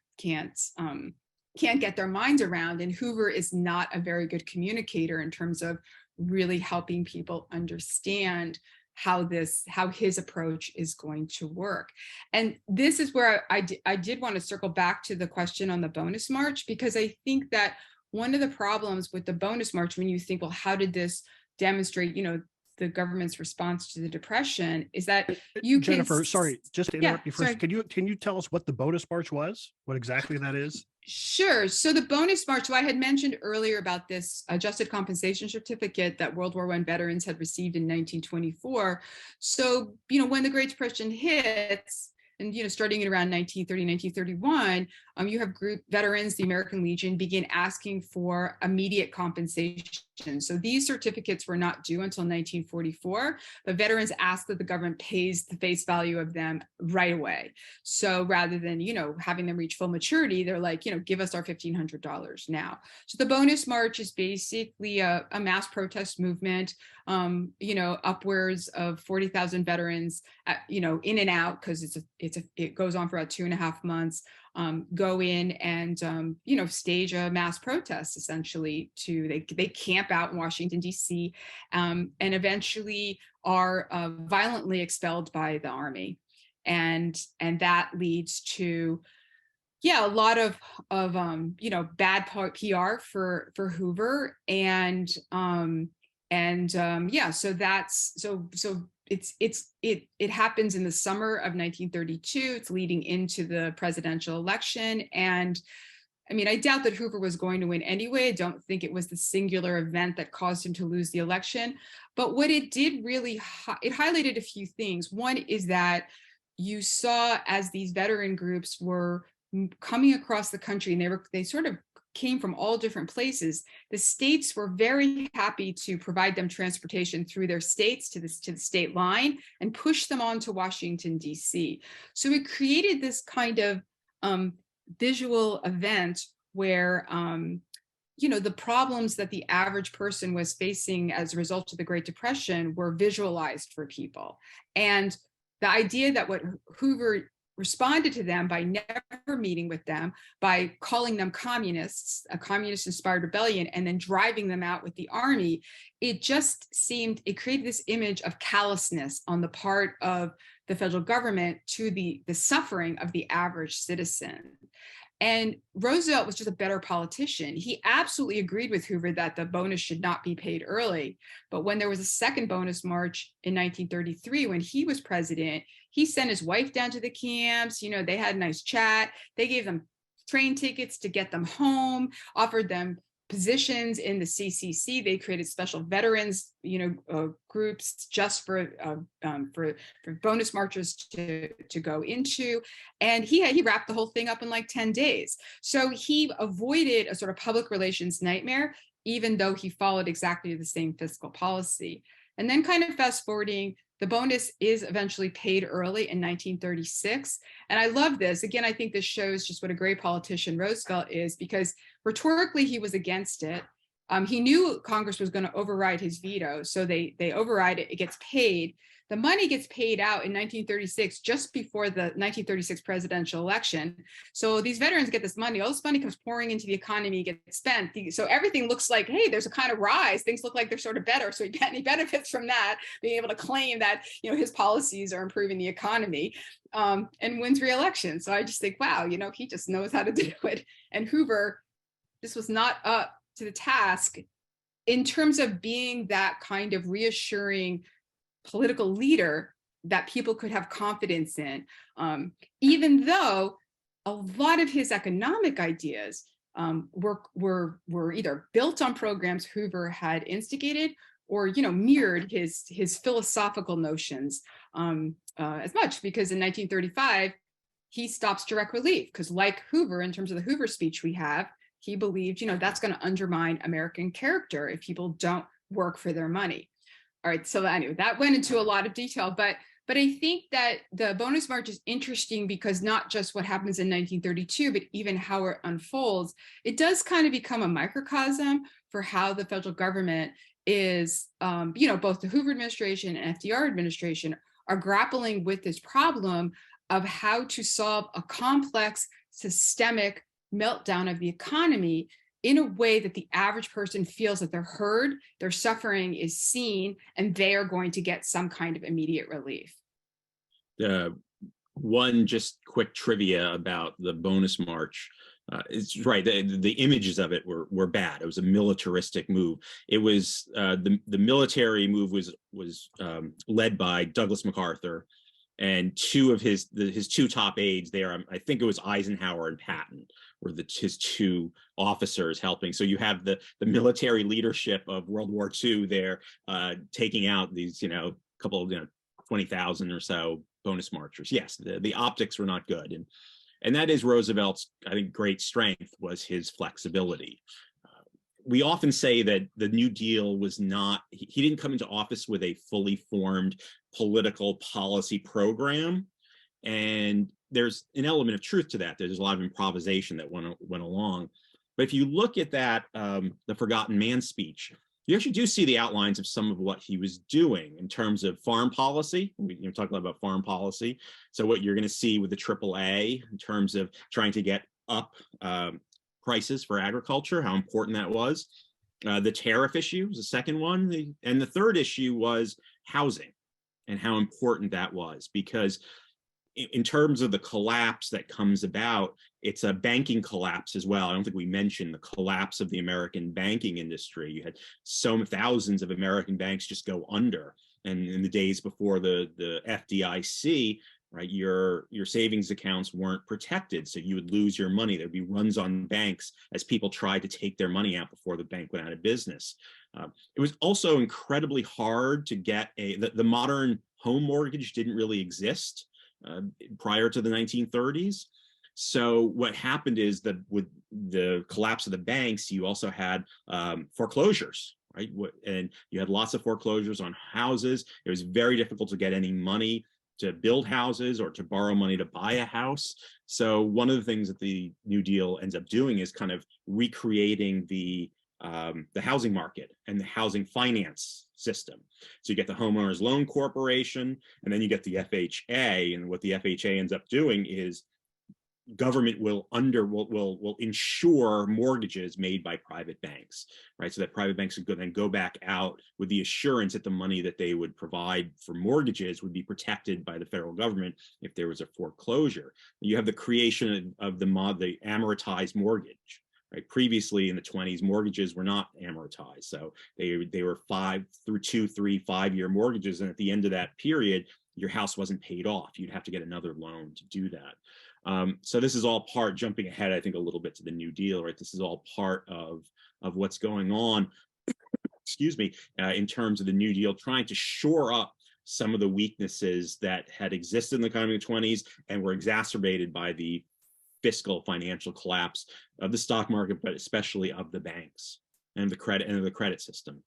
get their minds around. And Hoover is not a very good communicator in terms of really helping people understand how his approach is going to work. And this is where I did want to circle back to the question on the bonus march, because I think that one of the problems with the bonus march, when you think, well, how did this demonstrate, the government's response to the Depression, is that Jennifer, sorry, just to interrupt you first. Can you tell us what the bonus march was? What exactly that is? Sure. So the bonus march, so I had mentioned earlier about this adjusted compensation certificate that World War I veterans had received in 1924. So, when the Great Depression hits, and starting in around 1930, 1931, you have group veterans, the American Legion, begin asking for immediate compensation. So these certificates were not due until 1944, but veterans asked that the government pays the face value of them right away. So rather than, having them reach full maturity, they're like, give us our $1,500 now. So the bonus march is basically a mass protest movement, upwards of 40,000 veterans, in and out, because it goes on for about 2.5 months, go in and, stage a mass protest, essentially. They camp out in Washington, D.C., and eventually are violently expelled by the army. And that leads to, a lot of bad PR for Hoover. It happens in the summer of 1932. It's leading into the presidential election. And I mean, I doubt that Hoover was going to win anyway. I don't think it was the singular event that caused him to lose the election. But what it did really, it highlighted a few things. One is that you saw, as these veteran groups were coming across the country, and they sort of came from all different places, the states were very happy to provide them transportation through their states to the state line and push them on to Washington, D.C. So it created this kind of visual event where, the problems that the average person was facing as a result of the Great Depression were visualized for people. And the idea that what Hoover responded to them by never meeting with them, by calling them communists, a communist-inspired rebellion, and then driving them out with the army, it created this image of callousness on the part of the federal government to the suffering of the average citizen. And Roosevelt was just a better politician. He absolutely agreed with Hoover that the bonus should not be paid early. But when there was a second bonus march in 1933, when he was president, he sent his wife down to the camps. You know, they had a nice chat. They gave them train tickets to get them home, offered them positions in the CCC. They created special veterans, groups just for bonus marchers to go into, and he wrapped the whole thing up in like 10 days. So he avoided a sort of public relations nightmare, even though he followed exactly the same fiscal policy. And then kind of fast forwarding, the bonus is eventually paid early in 1936. And I love this. Again, I think this shows just what a great politician Roosevelt is, because rhetorically he was against it. He knew Congress was going to override his veto, so they override it. It gets paid. The money gets paid out in 1936, just before the 1936 presidential election. So these veterans get this money. All this money comes pouring into the economy, gets spent. So everything looks like, hey, there's a kind of rise. Things look like they're sort of better. So he benefits from that, being able to claim that his policies are improving the economy, and wins re-election. So I just think, wow, he just knows how to do it. And Hoover, this was not up to the task in terms of being that kind of reassuring political leader that people could have confidence in, even though a lot of his economic ideas were either built on programs Hoover had instigated, or mirrored his philosophical notions as much, because in 1935 he stops direct relief, because like Hoover, in terms of the Hoover speech we have, he believed that's going to undermine American character if people don't work for their money. All right, so anyway, that went into a lot of detail, but I think that the bonus march is interesting because not just what happens in 1932, but even how it unfolds. It does kind of become a microcosm for how the federal government is, both the Hoover administration and FDR administration are grappling with this problem of how to solve a complex systemic meltdown of the economy in a way that the average person feels that they're heard, their suffering is seen, and they are going to get some kind of immediate relief. One just quick trivia about the bonus march. It's right. The images of it were bad. It was a militaristic move. It was the military move was led by Douglas MacArthur, and two of his two top aides there. I think it was Eisenhower and Patton were his two officers helping. So you have the military leadership of World War II there, taking out these couple of 20,000 or so bonus marchers. Yes, the optics were not good, and that is Roosevelt's, I think, great strength was his flexibility. We often say that the New Deal was not, he didn't come into office with a fully formed political policy program. And there's an element of truth to that. There's a lot of improvisation that went along. But if you look at that, the Forgotten Man speech, you actually do see the outlines of some of what he was doing in terms of farm policy. We're talking about farm policy. So what you're going to see with the AAA in terms of trying to get up prices for agriculture, how important that was. The tariff issue was the second one. And the third issue was housing and how important that was, because in terms of the collapse that comes about, it's a banking collapse as well. I don't think we mentioned the collapse of the American banking industry. You had thousands of American banks just go under. And in the days before the FDIC, right, your savings accounts weren't protected, so you would lose your money. There'd be runs on banks as people tried to take their money out before the bank went out of business. It was also incredibly hard to get the modern home mortgage didn't really exist prior to the 1930s. So what happened is that with the collapse of the banks, you also had foreclosures, right? And you had lots of foreclosures on houses. It was very difficult to get any money to build houses or to borrow money to buy a house. So one of the things that the New Deal ends up doing is kind of recreating the housing market and the housing finance system. So you get the Homeowners Loan Corporation, and then you get the FHA. And what the FHA ends up doing is government will insure mortgages made by private banks, right? So that private banks would then go back out with the assurance that the money that they would provide for mortgages would be protected by the federal government if there was a foreclosure. You have the creation of the amortized mortgage. Right. Previously in the 20s, mortgages were not amortized. So they were 5 through 2, 3, 5-year mortgages. And at the end of that period, your house wasn't paid off. You'd have to get another loan to do that. So this is all part, jumping ahead, I think, a little bit to the New Deal, right? This is all part of what's going on, excuse me, in terms of the New Deal, trying to shore up some of the weaknesses that had existed in the economy of the 20s and were exacerbated by the fiscal financial collapse of the stock market, but especially of the banks and the credit system.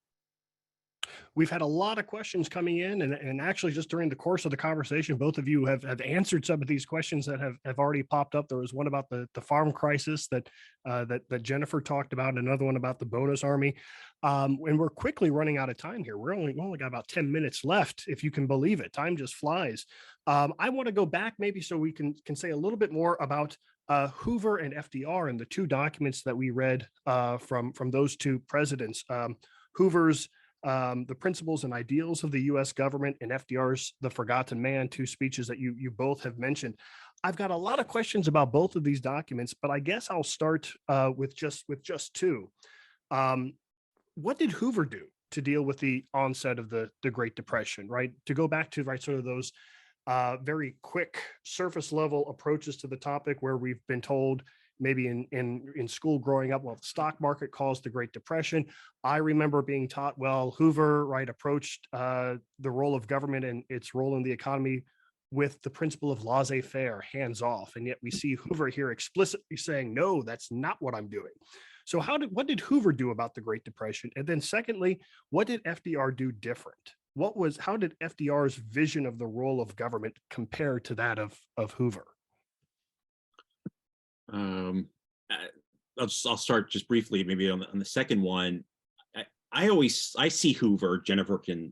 We've had a lot of questions coming in, and actually just during the course of the conversation, both of you have answered some of these questions that have already popped up. There was one about the farm crisis that Jennifer talked about, and another one about the bonus army. And we're quickly running out of time here. We're only got about 10 minutes left, if you can believe it. Time just flies. I want to go back maybe so we can say a little bit more about Hoover and FDR and the two documents that we read from those two presidents. Hoover's The Principles and Ideals of the U.S. Government, and FDR's The Forgotten Man, two speeches that you both have mentioned. I've got a lot of questions about both of these documents, but I guess I'll start with just two. What did Hoover do to deal with the onset of the Great Depression, right? To go back to, right, sort of those very quick surface level approaches to the topic, where we've been told maybe in school growing up, well, the stock market caused the Great Depression. I remember being taught, well, Hoover, right, approached the role of government and its role in the economy with the principle of laissez-faire, hands off. And yet we see Hoover here explicitly saying, no, that's not what I'm doing. So what did Hoover do about the Great Depression? And then secondly, what did FDR do different? How did FDR's vision of the role of government compare to that of Hoover? I'll start just briefly, maybe on the second one. I see Hoover, Jennifer can,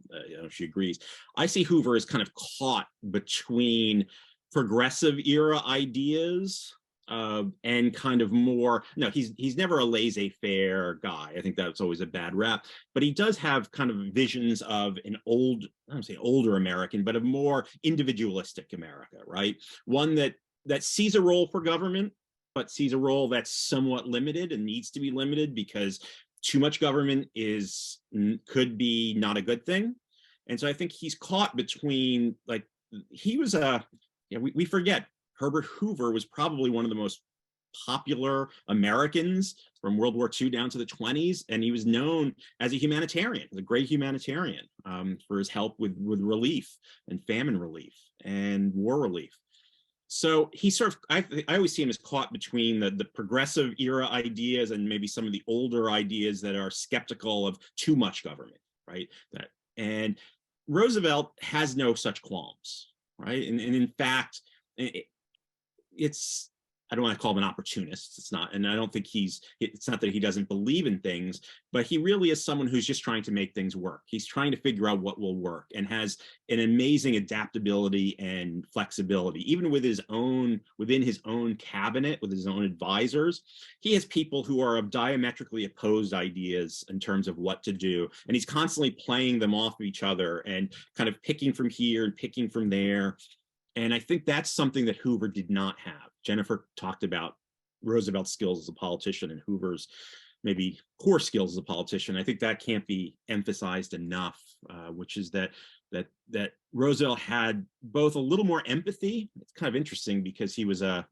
she agrees. I see Hoover as kind of caught between progressive era ideas and kind of more, no, he's never a laissez-faire guy. I think that's always a bad rap, but he does have kind of visions of an I don't say older American, but a more individualistic America, right? One that sees a role for government, but sees a role that's somewhat limited and needs to be limited because too much government could be not a good thing. And so I think he's caught between, like, he was we forget, Herbert Hoover was probably one of the most popular Americans from World War II down to the 20s. And he was known as a humanitarian, as a great humanitarian, for his help with relief and famine relief and war relief. So he sort of, I always see him as caught between the progressive era ideas and maybe some of the older ideas that are skeptical of too much government, right? And Roosevelt has no such qualms, right? And in fact, I don't want to call him an opportunist. It's not, and I don't think it's not that he doesn't believe in things, but he really is someone who's just trying to make things work. He's trying to figure out what will work and has an amazing adaptability and flexibility. Even within his own cabinet, with his own advisors, he has people who are of diametrically opposed ideas in terms of what to do. And he's constantly playing them off of each other and kind of picking from here and picking from there. And I think that's something that Hoover did not have. Jennifer talked about Roosevelt's skills as a politician and Hoover's maybe core skills as a politician. I think that can't be emphasized enough, which is that Roosevelt had both a little more empathy. It's kind of interesting because he was a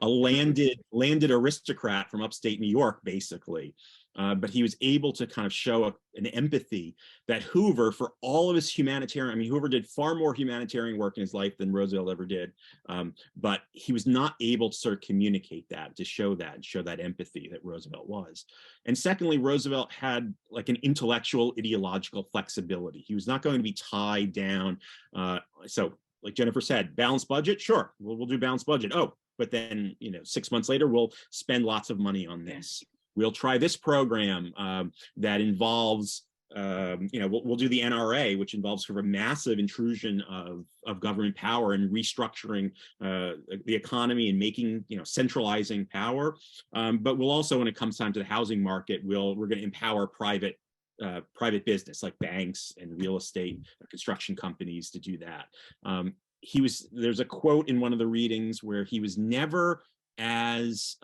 landed aristocrat from upstate New York, basically. But he was able to kind of show an empathy that Hoover, for all of his humanitarian, Hoover did far more humanitarian work in his life than Roosevelt ever did, but he was not able to sort of communicate that, to show that empathy that Roosevelt was. And secondly, Roosevelt had like an intellectual, ideological flexibility. He was not going to be tied down. So like Jennifer said, balanced budget, sure, we'll do balanced budget. Oh, but then 6 months later, we'll spend lots of money on this. We'll try this program that involves we'll do the NRA, which involves sort of a massive intrusion of government power and restructuring the economy and making, centralizing power. But we'll also, when it comes time to the housing market, we're going to empower private business like banks and real estate construction companies to do that. There's a quote in one of the readings where he was never as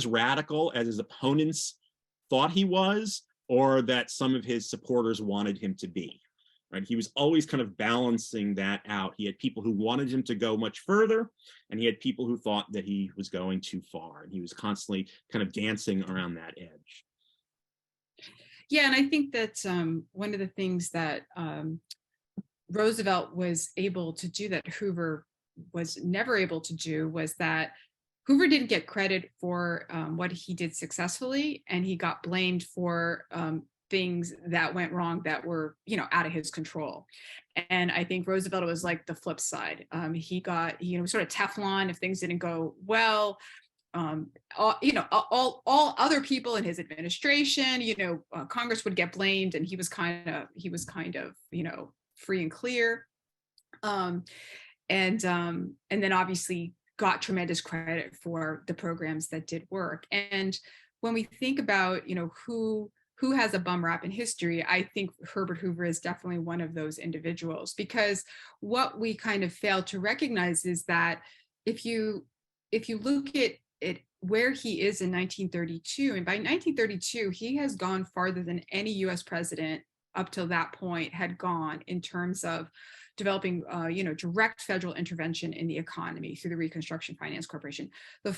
radical as his opponents thought he was, or that some of his supporters wanted him to be. Right? He was always kind of balancing that out. He had people who wanted him to go much further, and he had people who thought that he was going too far. And he was constantly kind of dancing around that edge. Yeah, and I think that one of the things that Roosevelt was able to do that Hoover was never able to do was that Hoover didn't get credit for what he did successfully, and he got blamed for things that went wrong that were, out of his control. And I think Roosevelt was like the flip side. He got, sort of Teflon if things didn't go well. All other people in his administration, Congress would get blamed, and he was kind of, free and clear. And then obviously got tremendous credit for the programs that did work. And when we think about, who has a bum rap in history, I think Herbert Hoover is definitely one of those individuals, because what we kind of fail to recognize is that if you look at it, where he is in 1932, and by 1932, he has gone farther than any US president up till that point had gone in terms of developing, direct federal intervention in the economy through the Reconstruction Finance Corporation.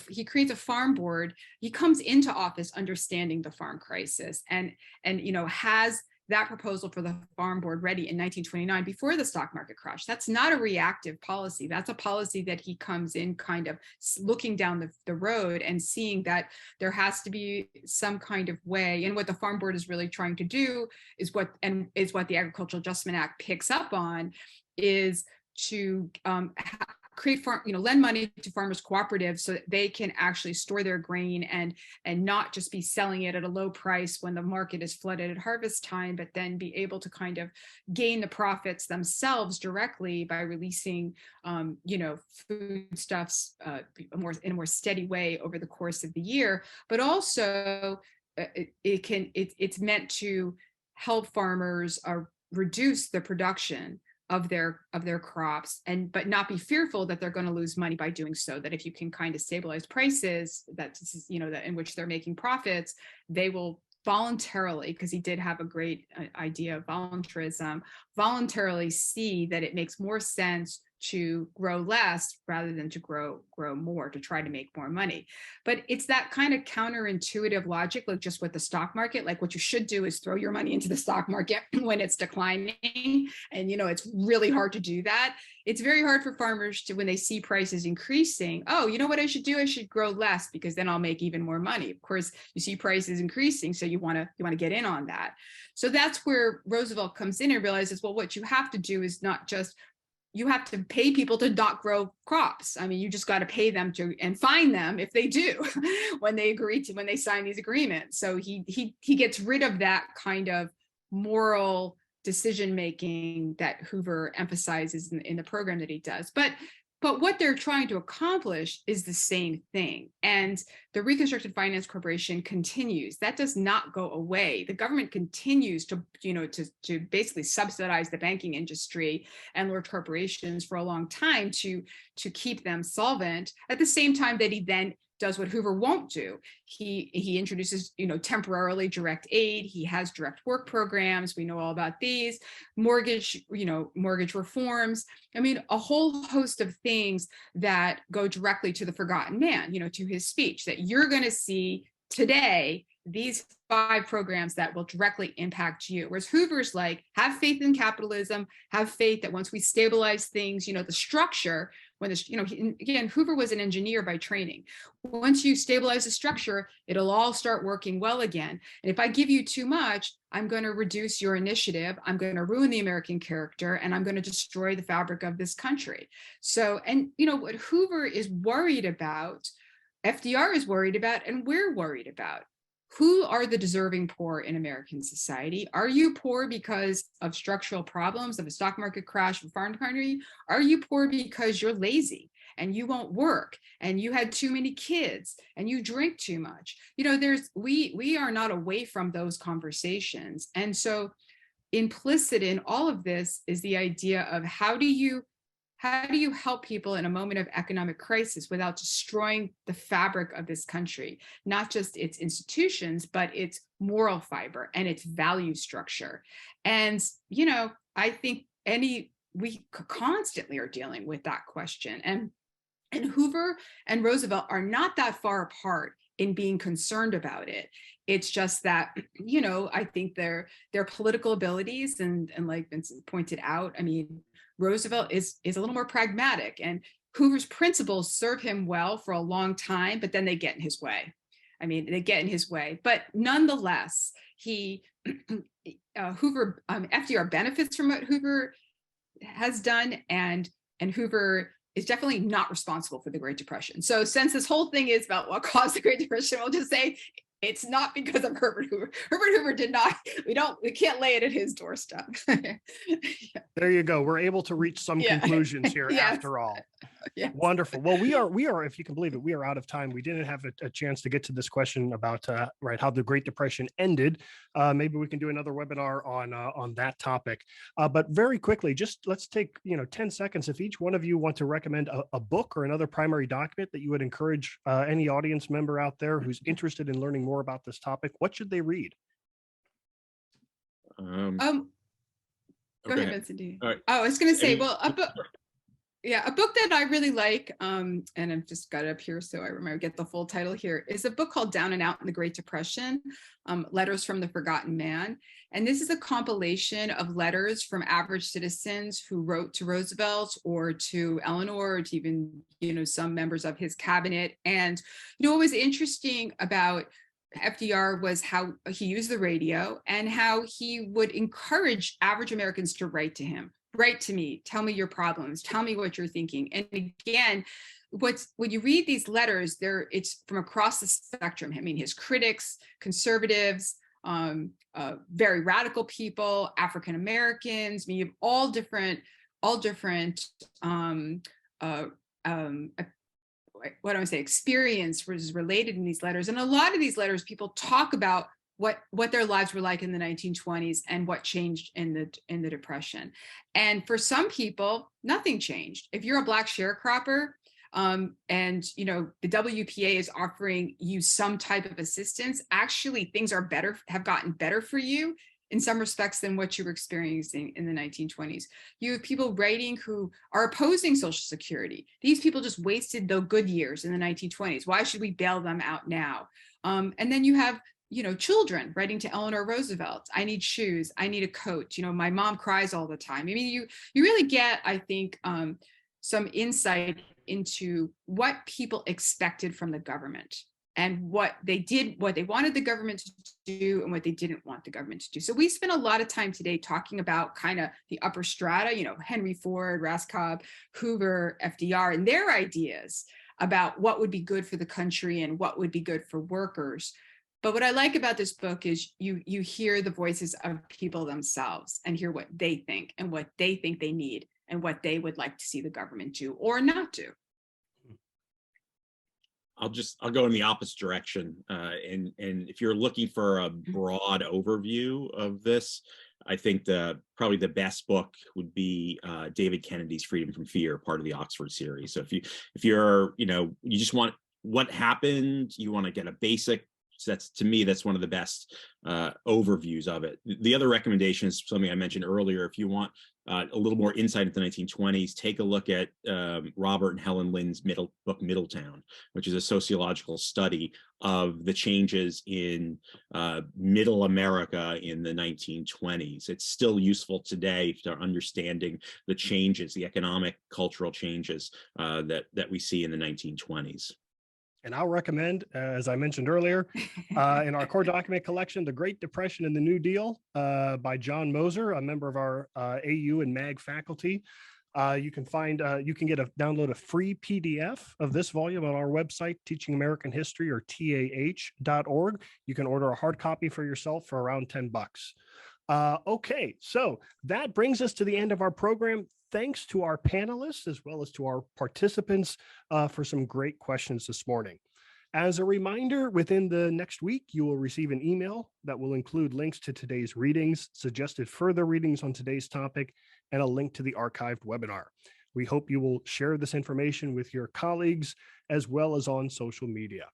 He creates a farm board. He comes into office understanding the farm crisis, and has that proposal for the farm board ready in 1929 before the stock market crash. That's not a reactive policy. That's a policy that he comes in kind of looking down the road and seeing that there has to be some kind of way. And what the farm board is really trying to do is what the Agricultural Adjustment Act picks up on, is to create lend money to farmers cooperatives so that they can actually store their grain and not just be selling it at a low price when the market is flooded at harvest time, but then be able to kind of gain the profits themselves directly by releasing foodstuffs in a more steady way over the course of the year. But also it's meant to help farmers reduce the production of their crops, but not be fearful that they're going to lose money by doing so. That if you can kind of stabilize prices, that in which they're making profits, they will voluntarily, because he did have a great idea of voluntarism, voluntarily see that it makes more sense to grow less rather than to grow more, to try to make more money. But it's that kind of counterintuitive logic, like just with the stock market. Like what you should do is throw your money into the stock market when it's declining, and it's really hard to do that. It's very hard for farmers to, when they see prices increasing, oh, you know what I should do? I should grow less, because then I'll make even more money. Of course, you see prices increasing, so you want to get in on that. So that's where Roosevelt comes in and realizes, well, what you have to do is not just, you have to pay people to not grow crops. I mean, you just got to pay them to, and fine them if they do, when they sign these agreements. So he gets rid of that kind of moral decision-making that Hoover emphasizes in the program that he does. But what they're trying to accomplish is the same thing. And the Reconstruction Finance Corporation continues. That does not go away. The government continues to basically subsidize the banking industry and large corporations for a long time to keep them solvent, at the same time that he then does what Hoover won't do. He introduces, temporarily direct aid. He has direct work programs. We know all about these. Mortgage reforms. I mean, a whole host of things that go directly to the forgotten man, to his speech, that you're going to see today, these 5 programs that will directly impact you. Whereas Hoover's like, have faith in capitalism, have faith that once we stabilize things, the structure, when this, again, Hoover was an engineer by training. Once you stabilize the structure, it'll all start working well again. And if I give you too much, I'm going to reduce your initiative. I'm going to ruin the American character, and I'm going to destroy the fabric of this country. So, and what Hoover is worried about, FDR is worried about, and we're worried about. who are the deserving poor in American society? Are you poor because of structural problems, of a stock market crash, of a foreign country? Are you poor because you're lazy and you won't work and you had too many kids and you drink too much? We are not away from those conversations. And so implicit in all of this is the idea of how do you help people in a moment of economic crisis without destroying the fabric of this country, not just its institutions, but its moral fiber and its value structure? And, I think we constantly are dealing with that question. And Hoover and Roosevelt are not that far apart in being concerned about it. It's just that, I think their political abilities and like Vincent pointed out, I mean, Roosevelt is a little more pragmatic, and Hoover's principles serve him well for a long time, but then they get in his way. But nonetheless, Hoover, FDR benefits from what Hoover has done, and Hoover is definitely not responsible for the Great Depression. So since this whole thing is about what caused the Great Depression, we'll just say it's not because of Herbert Hoover. Herbert Hoover did not, we can't lay it at his doorstep. Yeah. There you go. We're able to reach some conclusions here after all. Yes. Wonderful. Well, we are, if you can believe it, we are out of time. We didn't have a chance to get to this question about how the Great Depression ended. Maybe we can do another webinar on that topic. But very quickly, just let's take 10 seconds. If each one of you want to recommend a book or another primary document that you would encourage any audience member out there who's interested in learning more about this topic, what should they read? Go ahead, Vincent. Right. Oh, I was going to say, well, a book that I really like, and I've just got it up here so I remember get the full title here, is a book called Down and Out in the Great Depression, Letters from the Forgotten Man. And this is a compilation of letters from average citizens who wrote to Roosevelt or to Eleanor or to even, some members of his cabinet. And, what was interesting about FDR was how he used the radio and how he would encourage average Americans to write to him. Write to me, tell me your problems, tell me what you're thinking. And again, when you read these letters, it's from across the spectrum. I mean, his critics, conservatives, very radical people, African Americans. I mean, you have all different experience was related in these letters. And a lot of these letters, people talk about what their lives were like in the 1920s and what changed in the Depression. And for some people, nothing changed. If you're a Black sharecropper, and the WPA is offering you some type of assistance, actually things have gotten better for you in some respects than what you were experiencing in the 1920s. You have people writing who are opposing Social Security. These people just wasted the good years in the 1920s. Why should we bail them out now? And then you have children writing to Eleanor Roosevelt, I need shoes, I need a coat, my mom cries all the time. I mean, you really get, I think, some insight into what people expected from the government and what they wanted the government to do and what they didn't want the government to do. So we spent a lot of time today talking about kind of the upper strata, Henry Ford, Rescap, Hoover, FDR, and their ideas about what would be good for the country and what would be good for workers. But what I like about this book is you hear the voices of people themselves and hear what they think and what they think they need and what they would like to see the government do or not do. I'll go in the opposite direction. And if you're looking for a broad overview of this, I think probably the best book would be David Kennedy's Freedom from Fear, part of the Oxford series. So if you're, you just want what happened, you want to get a basic. So that's one of the best overviews of it. The other recommendation is something I mentioned earlier. If you want a little more insight into the 1920s, take a look at Robert and Helen Lynn's book Middletown, which is a sociological study of the changes in middle America in the 1920s. It's still useful today for understanding the changes, the economic, cultural changes that we see in the 1920s. And I'll recommend, as I mentioned earlier, in our core document collection, The Great Depression and the New Deal by John Moser, a member of our AU and MAG faculty. You can download a free PDF of this volume on our website, Teaching American History, or TAH.org. You can order a hard copy for yourself for around $10. Okay, so that brings us to the end of our program. Thanks to our panelists as well as to our participants for some great questions this morning. As a reminder, within the next week, you will receive an email that will include links to today's readings, suggested further readings on today's topic, and a link to the archived webinar. We hope you will share this information with your colleagues as well as on social media.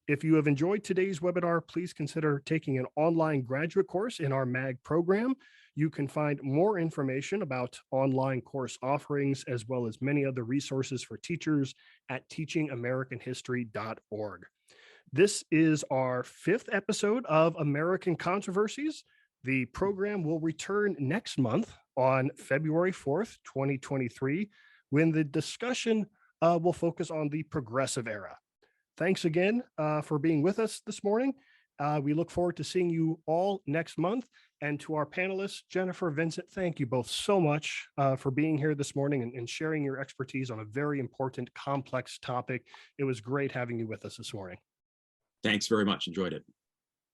If you have enjoyed today's webinar, please consider taking an online graduate course in our MAG program. You can find more information about online course offerings as well as many other resources for teachers at teachingamericanhistory.org. This is our 5th episode of American Controversies. The program will return next month on February 4th, 2023, when the discussion will focus on the Progressive Era. Thanks again for being with us this morning. We look forward to seeing you all next month. And to our panelists, Jennifer, Vincent, thank you both so much for being here this morning and sharing your expertise on a very important, complex topic. It was great having you with us this morning. Thanks very much. Enjoyed it.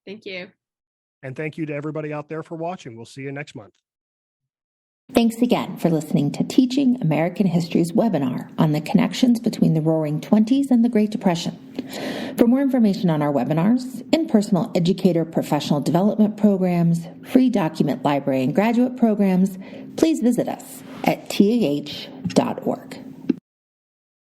Thank you. And thank you to everybody out there for watching. We'll see you next month. Thanks again for listening to Teaching American History's webinar on the connections between the Roaring Twenties and the Great Depression. For more information on our webinars, in-person educator professional development programs, free document library and graduate programs, please visit us at tah.org.